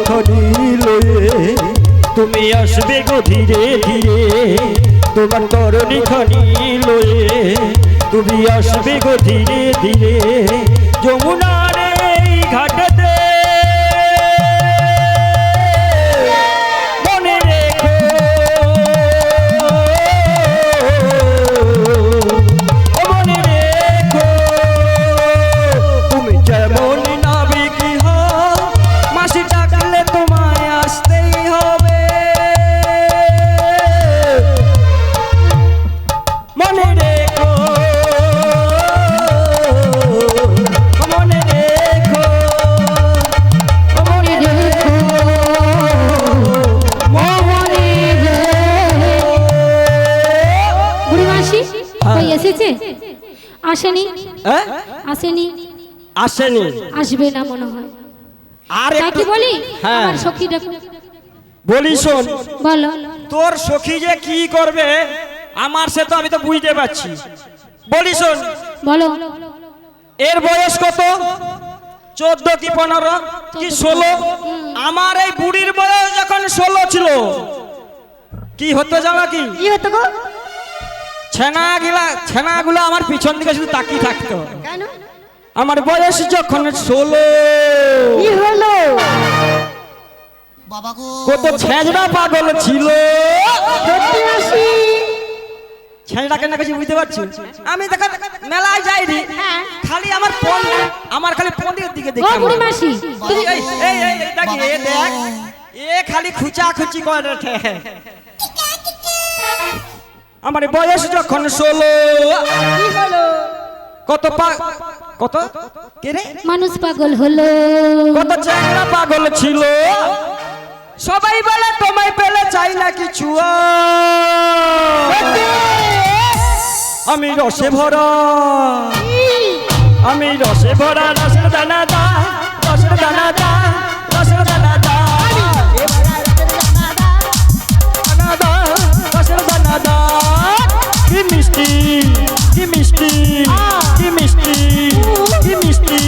খনি লয়ে তুমি আসবে গো ধীরে ধীরে তোমার তরণী খনি লয়ে তুমি আসবে গো ধীরে ধীরে যমুনার এই ঘাটে মনে রেখো মনে রেখো তুমি যেমন নাবিকি হও মাসি ডাকলে তোমায় আসতেই হবে মনে রেখো মনে রেখো মনে রেখো বুড়িমাসি কই এসেছে? আসেনি? হ্যাঁ? আসেনি? আসেনি আসবে না মনে হয়। আর তাই কি বলি? হ্যাঁ আমার সখী ডাকো। বলি শোন বলো। তোর সখী যে কি করবে আমার সে তো আমি তো বুঝতে পারছি বলি শোন বলো। এর বয়স কত 14 কি 15 কি 16 আমার এই বুড়ির বয়স যখন 16 ছিল কি হতো জানো কি কি হতো গো? ছেনাগুলো আমার পিছন দিকে শুধু তাকিয়ে থাকতো কেন? আমার বয়স যখন 16 কি হলো? কত ছেঁচড়া পাগল ছিল সত্যি মাসি? ছেঁচড়া কেন কিছু বুঝতে পারছি আমি দেখা মেলায় যাইনি খালি আমার খালি পন্ডিতের দিকে ও দেখি বুড়িমাসি তুমি এই দেখ এ খালি খুচা খুচি করে রেখে আমার বয়স যখন 16 কি হলো? কত কে রে মানুষ পাগল হলো। কত চ্যাংড়া পাগল ছিল সবাই বলে তোমায় পেলে চাই না কিছু আমি রসে ভরা রসের দানা দা রসের দানা দা রসের দানা দা রসের দানা দা কি মিষ্টি কি মিষ্টি কি মিষ্টি কি মিষ্টি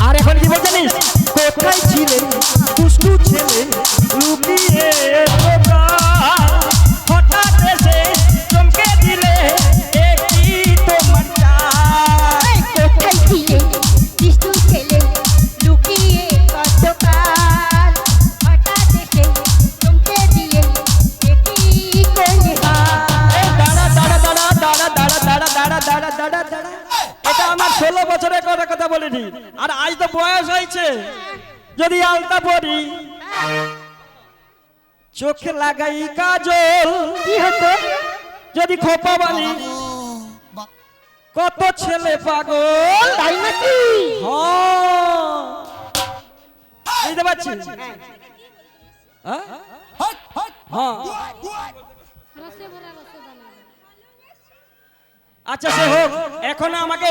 আর এখন কি বলতে জানিস কোথায় ছিলে দুষ্টু ছেলে লুকিয়ে তোমরা হঠাৎ এসে চমকে দিলে একই তোমার চাই কোথায় ছিলে দুষ্টু ছেলে লুকিয়ে কতকাল হঠাৎ এসে চমকে দিলে একই করলে এই দাঁড়া এটা আমার 16 বছরের কথা বলিনি আর আজ তো বয়স হয়েছে যদি আলতা পরি চোখে লাগাই কাজল কি হতো? যদি খোপা বানি কত ছেলে পাগল তাই নাকি? হ্যাঁ বুঝতে পারছি হ্যাঁ হ্যাঁ আচ্ছা সে হোক এখন আমাকে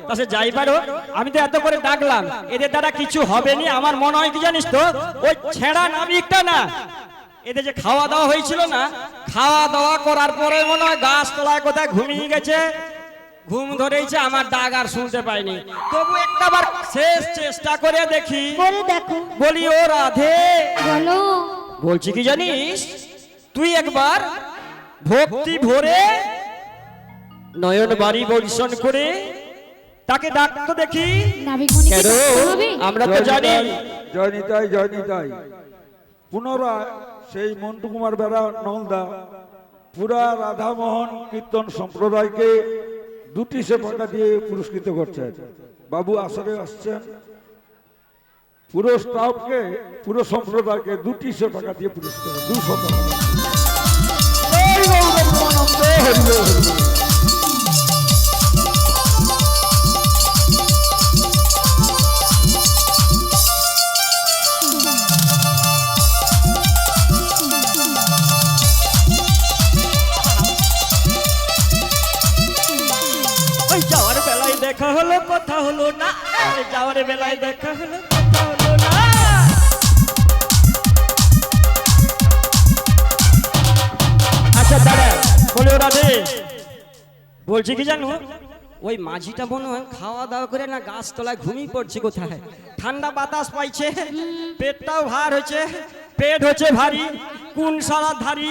তাছে যাই পারো আমি তো এত করে ডাকলাম এদের দ্বারা কিছু হবে নি আমার মনে হয় কি জানিস তো ওই ছেঁড়া নাবিকটা না এদের যে খাওয়া দাওয়া হয়েছিল না খাওয়া দাওয়া করার পরে মনে হয় গাছ তলায় কোথায় ঘুমিয়ে গেছে ঘুম ধরেছে আমার ডাক আর শুনতে পাইনি তবু একটাবার শেষ চেষ্টা করে দেখি করে দেখো। বলি ও রাধে বলো। বলছি কি জানিস তুই একবার ভক্তি ভরে নয়ন বাড়ি বর্ষণ করে তাকে ডাকতো দেখি নাবিকমণি কি কেন ডাকতে হবে? আমরা তো জানি জয় নিতাই পুনরায় সেই মন্টু কুমার বেড়া নলদা পুরা রাধামোহন কীর্তন সম্প্রদায়কে 2টি টাকা দিয়ে পুরস্কৃত করছেন বাবু আসরে আসছেন পুরো স্টাফকে পুরো সম্প্রদায়কে 2টি টাকা দিয়ে পুরস্কৃত 200 টাকা জয় গৌরবানন্দ হরি বল। ওই যাওয়ার বেলায় দেখা হলো কথা হলো না, যাওয়ার বেলায় দেখা হলো কথা হলো না। আচ্ছা দাদা বলে ওরা রে, বলছি কি জানো, ওই মাঝিটা মনে হয় খাওয়া দাওয়া করে না গাছতলায় ঘুমিয়ে পড়ছে কোথায়, ঠান্ডা বাতাস পাইছে, পেটটাও ভার হয়েছে, পেট হচ্ছে ভারী, কোন সারা ধারি,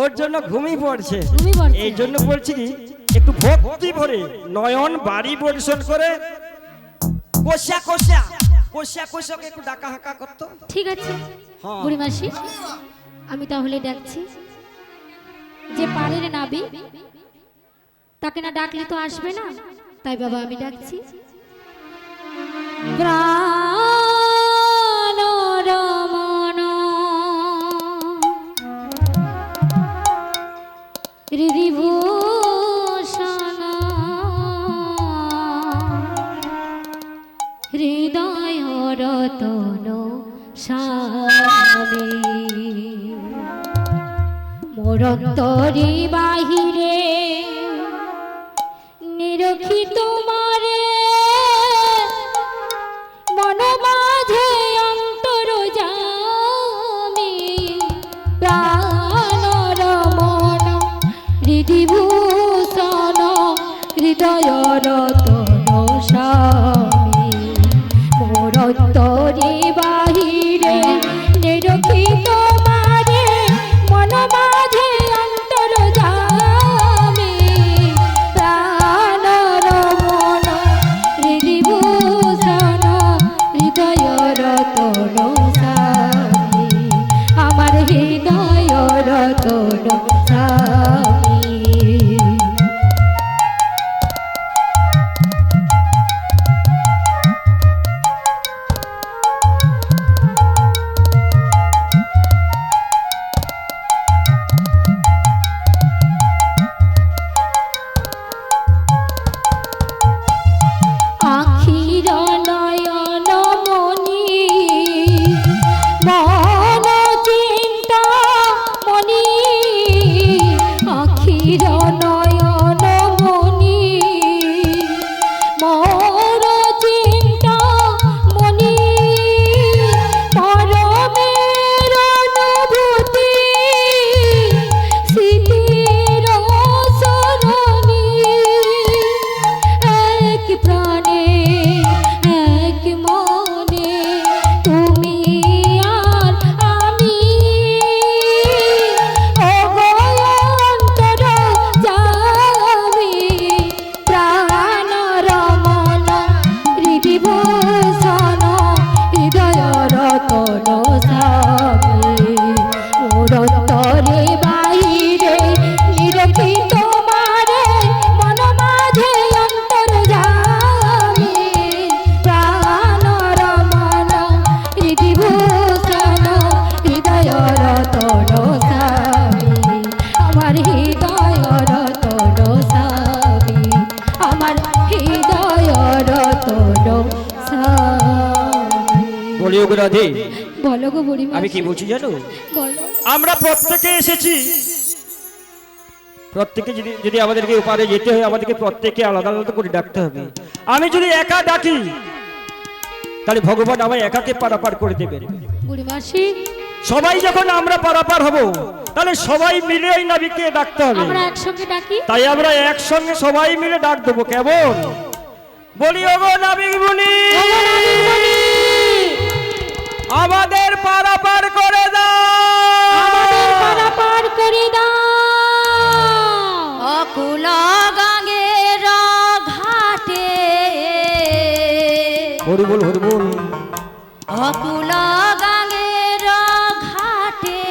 ওর জন্য ঘুমিয়ে পড়ছে। ঘুমিয়ে পড়ছে। এই জন্য বলছি কি একটু ভক্তি ভরে নয়ন বাড়ি পরিশোধ করে কষা কষা কষা কষাকে একটু ডাকা হাঁকা করতো। ঠিক আছে হ্যাঁ। বুড়ি মাসি, আমি তাহলে ডাকছি। যে পাড়ের নাবি তাকে না ডাকলে তো আসবে না, তাই বাবা আমি ডাকছি। প্রাণরমণ হৃদিভূষণ হৃদয় রতন স্বামী মোরন্তরি বাহিরে নিরখি তোমারে মন মাঝে অন্তর জামি প্রাণ রমণ হৃদিভূষণ হৃদয় রতন স্বামী মোরন্তরি বাহিরে নিরখি তোমারে মন মাঝে অন্তর জামি প্রাণ রমণ হৃদিভূষণ হৃদয় রতন স্বামী আমার হৃদয় রতন স্বামী। আখির নয়ন মনি মন চিন্তা মনি আখির নয়ন মনি মন চিন্তা মনি পরমের অনুভূতি স্মৃতির সরণি এক প্রাণে এক মনে তুমি আর আমি অগন্তর যাবি প্রাণ রমণ হৃদিভূষণ হৃদয় রতন স্বামী মোরন্তরে বাহিরে নিরখি তোমারে মন মাঝে অন্তর জামি প্রাণ রমণ হৃদিভূষণ হৃদয় রতন স্বামী আমার হৃদয় রতন স্বামী আমার হৃদয় রতন স্বামী। বলি ওগো রাধে, বলো গো বুড়ি আমি কি বলছি জানো, বলো। আমরা প্রত্যেকে এসেছি, প্রত্যেকে যদি যদি আমাদেরকে ওপারে যেতে হয় আমাদেরকে প্রত্যেকে আলাদা আলাদা করে ডাকতে হবে। আমি যদি একা ডাকি তাহলে ভগবান আমায় একাকে পারাপার করে দেবেন। বুড়ি মাসি, সবাই যখন আমরা পারাপার হব তাহলে সবাই মিলে ওই নাবিককে ডাকতে হবে। আমরা একসঙ্গে ডাকি। তাই আমরা একসঙ্গে সবাই মিলে ডাক দেবো। কেমন? বলি ওগো নাবিক মুনি, আমাদের পারাপার করে আমাদের দাও। পারাপার করে দাও। অকুল গাঙ্গের ঘাটে হরিবল হরিবল। অকুল গাঙ্গের ঘাটে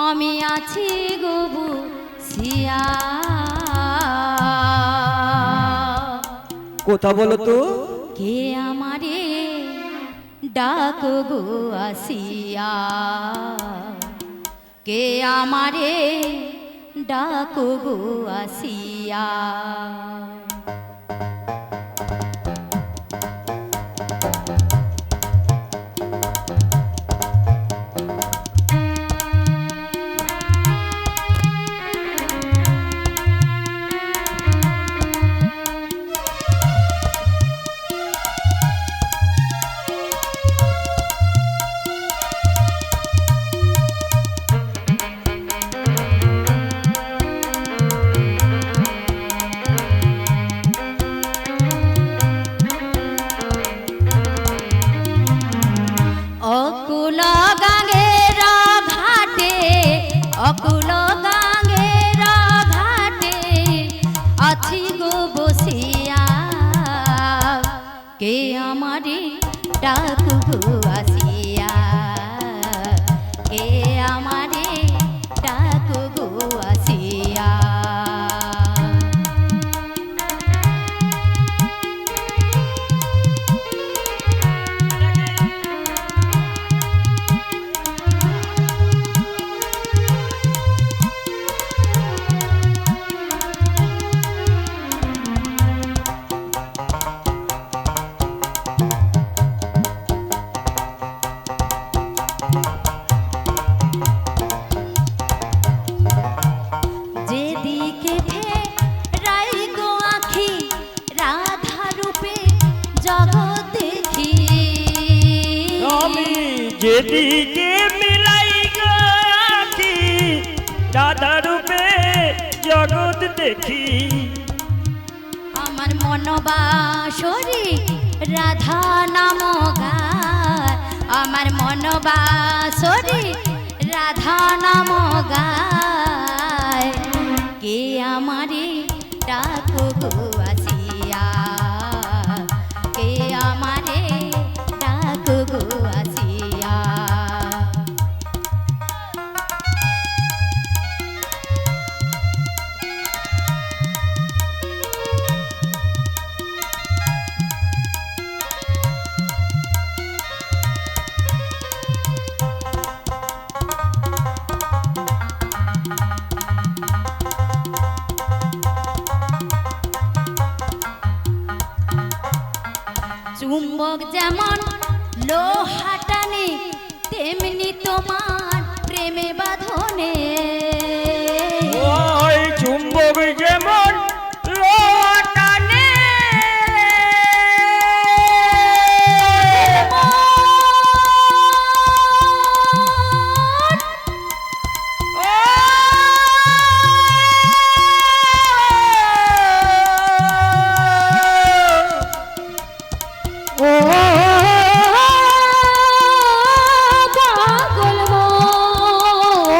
আমি আছি গবু সিয়া কথা বলো তো, কে আমারে ডাক গো আসিয়া, কে আমারে ডাক গো আসিয়া। যেদিকে মিলাই গাকি রাধা রূপে জগৎ দেখি। আমার মনবাসরে রাধা নাম গায়, আমার মনবাসরে রাধা নাম গায়, কে আমারে ডাকো গো আসিয়া, কে আমারে ডাকো গো আসিয়া। চুম্বক যেমন লোহা টানে তেমনি তোমার প্রেমে বাঁধনে, ওই চুম্বক যেমন লোহা টানে ও পাগল মন।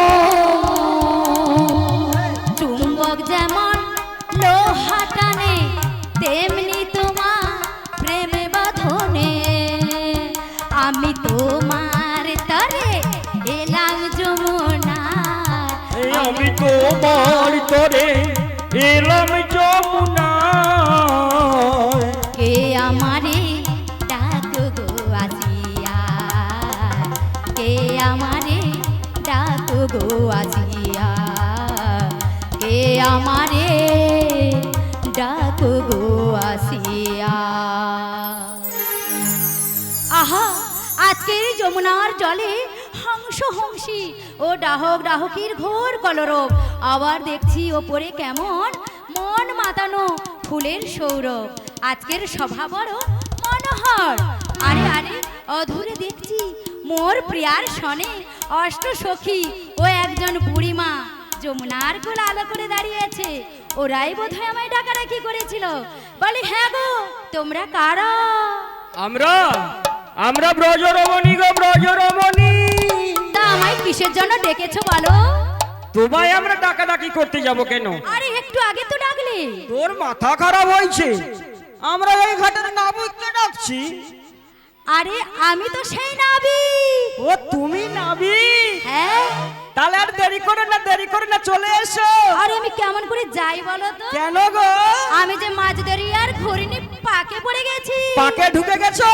চুম্বক যেমন লোহা টানে তেমনি তোমার প্রেমে বাঁধনে, আমি তোমার তরে এলাম যমুনা, এই আমি তোমার তরে এলাম যমুনা। কে আমারে ডাকো গো আসিয়া, কে আমারে ডাকো গো আসিয়া, কে আমারে ডাকো গো আসিয়া। আহা, আজকের যমুনার জলে হংস হংসী ও ডাহক ডাহকির ঘোর কলরব, আবার দেখছি ওপরে কেমন মন মাতানো ফুলের সৌরভ। আজকের সভা বড় মনোহর, আরে আরে অধুরে দেখছি মোর প্রিয়ার সনে অষ্ট সখী ও একজন বুড়িমা যমুনার কোল আলো করে দাঁড়িয়েছে। ওরাই বোধহয় আমায় ডাকাডাকি করেছিল। বলি হ্যাঁ গো, তোমরা কারা? আমরা আমরা ব্রজরমণী গো, ব্রজরমণী। তা আমায় কিসের জন্য ডেকেছো বলো? তোমায় আমরা ডাকাডাকি করতে যাব কেন? আরে একটু আগে তো ডাকলে। তোর মাথা খারাপ হয়েছে? আমরা এই ঘাটের নাবিককে ডাকছি। আরে আমি তো সেই নাবিক। ও তুমি নাবিক? হ্যাঁ। তাহলে আর দেরি করে না চলে এসো। আরে আমি কেমন করে যাই বলো তো? কেন গো? আমি যে মাছ দরিয়ার ঘুরিনি পাকে পড়ে গেছি। পাকে ঢুকে গেছো?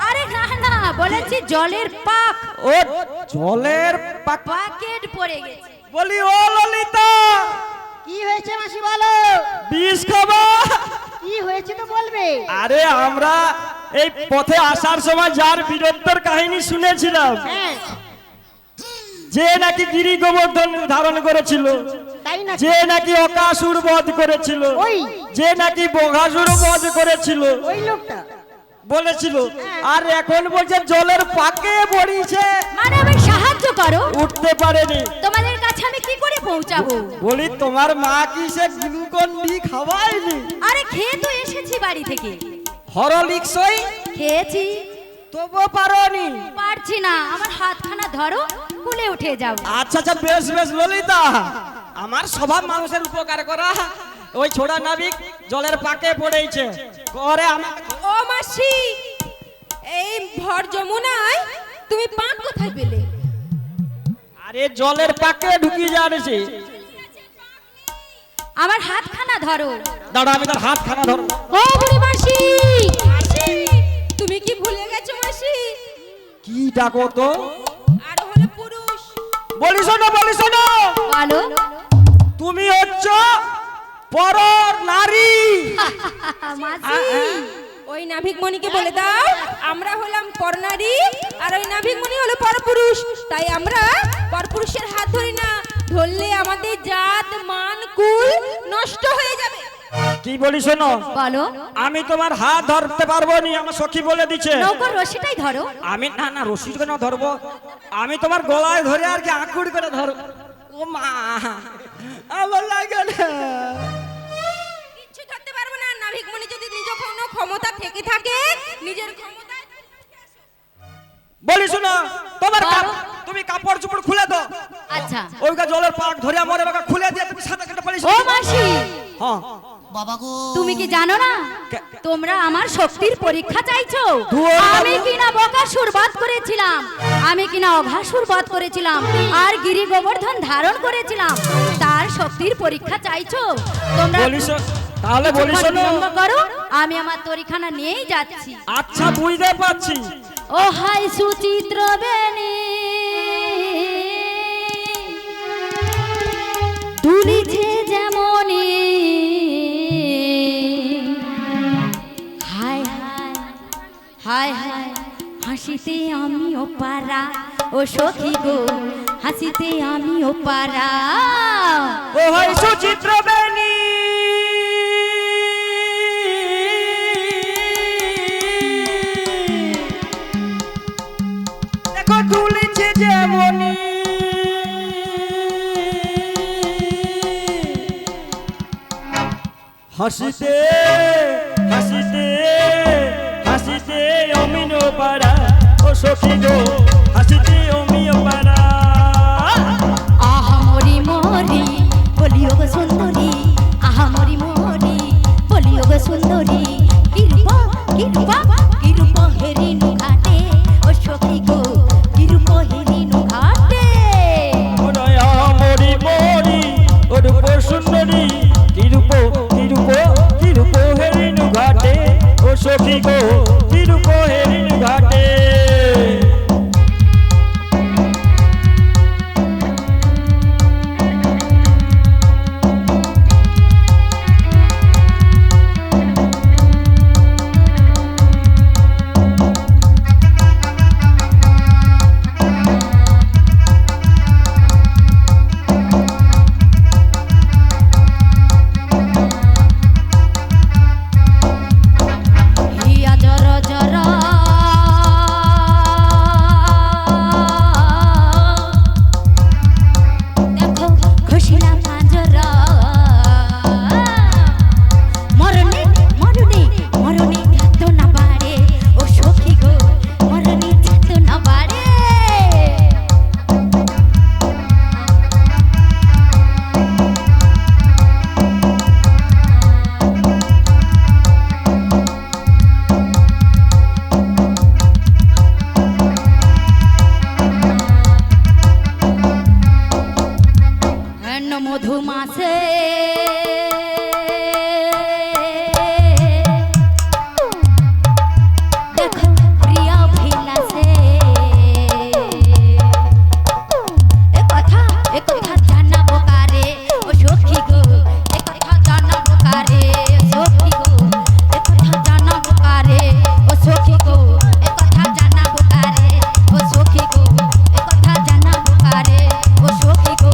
আরে না না, বলেছি জলের পাক। ও জলের পাক। পাকেট পড়ে গেছি। বলি ও ললিতা, কি হয়েছে মাসি বলো? বিষ খাবা? কি হয়েছে তো বলবে। আরে আমরা এই পথে আসার সময় যার বীরত্বের কাহিনী শুনেছিলাম, হ্যাঁ যে নাকি গিরি গোবর্ধন ধারণ করেছিল, তাই না? যে নাকি অকাসুর বধ করেছিল, ওই। যে নাকি বঘাসুর বধ করেছিল ওই লোকটা বলেছিল, আর এখন বলছে জলের পাকে পড়িছে, মানে আমি সাহায্য করো। উঠতে পারেনি। তোমাদের কাছে আমি কি করে পৌঁছাবো? বলি তোমার মা কি সে গ্লুকন ডি খাওয়ায়নি? আরে খেয়ে তো এসেছি বাড়ি থেকে। হরলিক্সই খেয়েছি। তবুও পারোনি? পারছি না, আমার হাতখানা ধরো, কুলে উঠে যাও। আচ্ছা আচ্ছা, বেশ বেশ ললিতা, আমার স্বভাব মানুষের উপকার করা। ওই ছোড়া নাবিক জলের পাকে পড়েছে করে আমার। ও মাসি, এই ভর যমুনায় তুমি পাক কোথায় পেলে? আরে জলের পাকে ঢুকি যাচ্ছে। আমার হাতখানা ধরো। দাঁড়া, আমি তার হাত খানা ধরো। ও বুড়ি মাসি, মাসি, তুমি কি ভুলে গেছো মাসি? কি ডাকো তো? আর হলো পুরুষ। বলি শোনো বলো। তুমি হচ্ছ পরর নারী। মাসি, ওই নাভিকমণিকে বলে দাও আমরা হলাম পরনারী, আর ওই নাভিকমণি হলো পরপুরুষ। তাই আমরা পরপুরুষের হাত ধরি না, ধরলে আমাদের জাত মান কুল নষ্ট হয়ে যাবে। কি বলি শোনো, বলো। আমি তোমার হাত ধরতে পারবো নি, আমার সখী বলে দিচ্ছে। নৌকার রশিটাই ধরো। আমি না না রশি কেন ধরবো, আমি তোমার গলায় ধরে আর কি আঁকুড় করে ধরো। ও মা, আমার লাগে না। কিচ্ছু ধরতে পারবো না। নাভিকমণি যদি নিজ কোনো ক্ষমতা থেকে থাকে, নিজের ক্ষমতায় বলি শোনো, তোমার তুমি কাপড় চোপড় খুলে দাও। আচ্ছা। ওইটা জলের পাক ধরে মরে বাবা খুলে দিয়ে তুমি সাঁতার কেটে পারিস। ও মাসি, হ্যাঁ বাবা গো, তুমি কি জানো না তোমরা আমার শক্তির পরীক্ষা চাইছো? ধুয়ো বাবা। আমি কিনা বকাসুর বধ করেছিলাম, আমি কিনা অঘাসুর বধ করেছিলাম, আর গিরি গোবর্ধন ধারণ করেছিলাম, তার শক্তির পরীক্ষা চাইছো তোমরা? বলি শোনো, তাহলে বলি কিছুক্ষণ শোনো। বিলম্ব করো, আমি আমার তরিখানা নিয়েই যাচ্ছি। আচ্ছা বুঝতে পারছি। ও হাই সুচিত্র বেনি দুলিছে যেমনি, হায় হায় হায় হায় হাসিতে আমিও পারা, ও সখী গো হাসিতে আমিও পারা। ও হয় সুচিত্র বেনি দেখো দুলিছে যেমনি, হাসিতে হাসিতে হাসিতে অমিনো পারা, ও সখী গো হাসিতে অমিও পারা। আহা মরি মরি বলিও গো সুন্দরী, আহা মরি মরি বলিও গো সুন্দরী, কিরূপা কিরূপা কিরূপা হেরিনু ঘাটে, ও সখী গো কিরূপা হেরিনু ঘাটে। ওনয়া মরি মরি ও রূপ সুন্দরী, কিরূপ কিরূপ কিরূপ হেরিনু ঘাটে, ও সখী গো কিরূপ হেরিনু ঘাটে। হিয়া জর জর দেখো খুশিলা পাঁজর, মরণে মরণে মরণে যাত না পারে, ও সখী গো মরণে যাত না পারে। হেন মধুমাসে দেখো প্রিয় ভিলাসে, এ কথা জানাবো কারে, ও সখী গো এ কথা জানাবো কারে, সখী গো এ কথা জানাবো কারে, ও সখী গো এ কথা জানাবো কারে, ও সখী গো এ কথা জানাবো কারে, ও সখী গো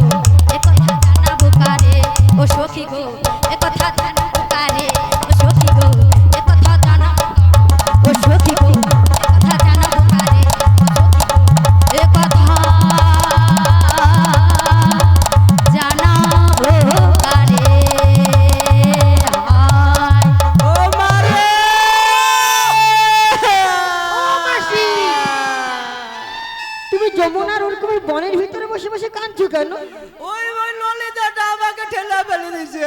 এ কথা জানাবো কারে, ও সখী গো এ কথা জানাবো কারে, ও সখী গো এ কথা জানাবো, ও সখী গো এ কথা জানাবো কারে, ও সখী গো এ কথা জানাবো কারে। ও মারে মাসি, তুমি যমুনার ওরকম বনের ভিতরে বসে বসে কাঁদছো কেন? ওই ওই ললিতাটা আমাকে ঠেলা ফেলে দিছে।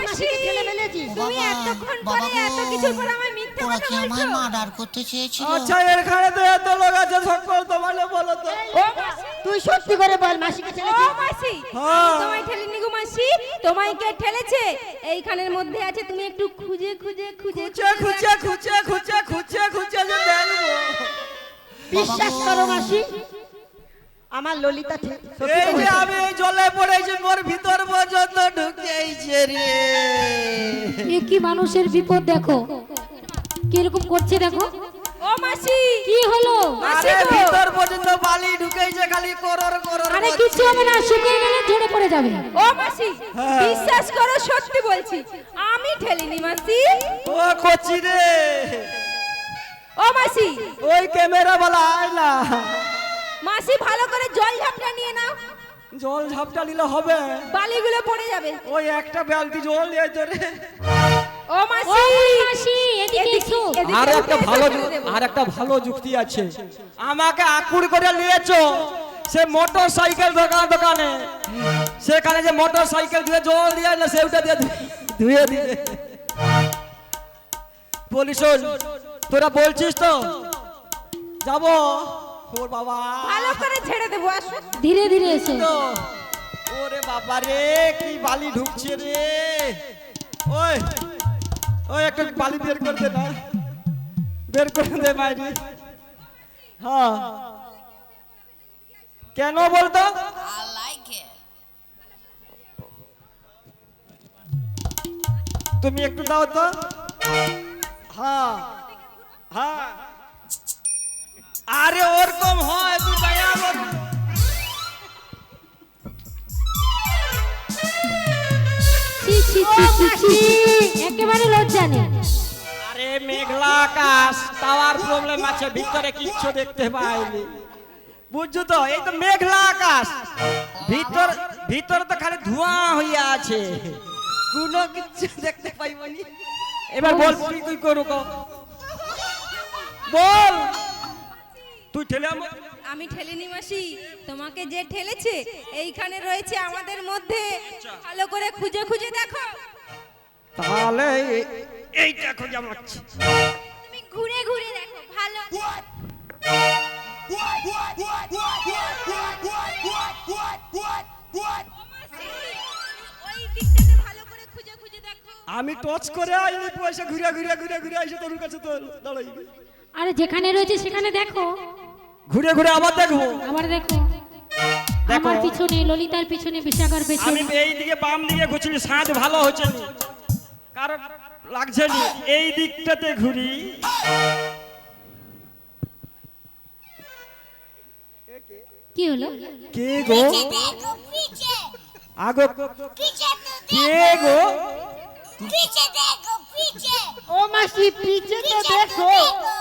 মাসিকে ঠেলে ফেলেছি। তুমি এতক্ষণ পরে এত কিছুর পর আমায় মিথ্যে ওরা কথা কি আমায় বলছো? মার্ডার করতে চেয়েছিল? আচ্ছা এখানে তো এত লোক আছে, সকল তোমার বলো তো। ও মাসি, তুই সত্যি করে বল মাসিকে ও ঠেলেছি? মাসি, হ্যাঁ। আমি তোমায় ঠেলিনি গো মাসি, তোমায় কে ঠেলেছে? এইখানের মধ্যে আছে, তুমি একটু খুঁজে খুঁজে খুঁজে খুঁজে খুঁজে খুঁজে খুঁজে খুঁজে খুঁজে যে দেখবো। বিশ্বাস করো মাসি, আমার ললিতা সত্যি এই যে বলছে। আমি এই জলে পড়েছি, মোর ভিতর পর্যন্ত ঢুকেছে রে। এ কি মানুষের বিপদ দেখো, কিরকম করছে দেখো। ও মাসি কি হলো? মাসি আরে গো। ভিতর পর্যন্ত বালি ঢুকেছে খালি করর করর আরে করছে। কিছু হবে না, শুকিয়ে গেলে ঝরে পড়ে যাবে। ও মাসি বিশ্বাস করো সত্যি বলছি আমি ঠেলিনি মাসি। ও কচি রে, ও মাসি ওই ক্যামেরা वाला আয় না, মাসি ভালো করে জল ঝাপটা নিয়ে নাও, জল ঝাপটা নিলে হবে? বালিগুলো পড়ে যাবে। ওই একটা বালতি জল দিয়ে তো রে। ও ও মাসি মাসি এদিকে এসো। এদিকে আর একটা উঠে ভালো এসে ফেলে দেবো। আর একটা ভালো যুক্তি আছে, আমাকে আকুড় করে নিয়েছো সে মোটর সাইকেল দোকানে, সেখানে যে মোটর সাইকেল দিয়ে জল দিয়ে না সেটা দিয়ে ধুয়ে দিয়ে বলি শোন, তোরা বলছিস তো যাবো, ওর বাবা ভালো করে ছেড়ে দেবো আসো। ধীরে ধীরে এসো। তো ওরে বাবা রে কি বালি ঢুকছে রে, ওই ওই একটা বালি বের করে দে না, বের করে দে মাইরি। হ্যাঁ কেন বলতো? I like it. তুমি একটু দাও তো। হ্যাঁ হ্যাঁ আরে ওরকম হয় তুই দয়া কর। ছি ছি ছি ছি ছি, একেবারে লজ্জা নেই। আরে মেঘলা আকাশ, টাওয়ার প্রবলেম আছে, ভিতরে কিচ্ছু দেখতে পাইনি, বুঝছো তো? এই তো মেঘলা আকাশ, ভিতর ভিতরে তো খালি ধোঁয়া হইয়া আছে, কোনো কিছু দেখতে পাইবনি। এবার বল তুই তুই করু কো, বল তুই ঠেলে আমার। আমি ঠেলিনি মাসি, তোমাকে যে ঠেলেছে এইখানে রয়েছে আমাদের মধ্যে, ভালো করে খুঁজে খুঁজে দেখো। তাহলে এইটা খোঁজা মারছি। তুমি ঘুরে ঘুরে দেখো ভালো। ওই দিকটাতে ভালো করে খুঁজে খুঁজে দেখো। আমি টচ করে আইনি, পয়সা ঘুরে ঘুরে ঘুরে ঘুরে আইসে তোর কাছে তো দাঁড়াইবে। আরে যেখানে রয়েছে সেখানে দেখো, ঘুরে ঘুরে আবার দেখবো। আবার দেখো। দেখো। আমার পিছনে, ললিতার পিছনে, বিশাখার আমি পেছনে। এই দিকে বাম দিকে ঘুরছি, সাজ ভালো হচ্ছে না, কারণ লাগছে না এই দিকটাতে ঘুরি। কি হলো? কে গো देखो पीछे আগো, पीछे तो কে গো पीछे देखो पीछे ও মাসি পিছে তো पीछे দেখো। देखो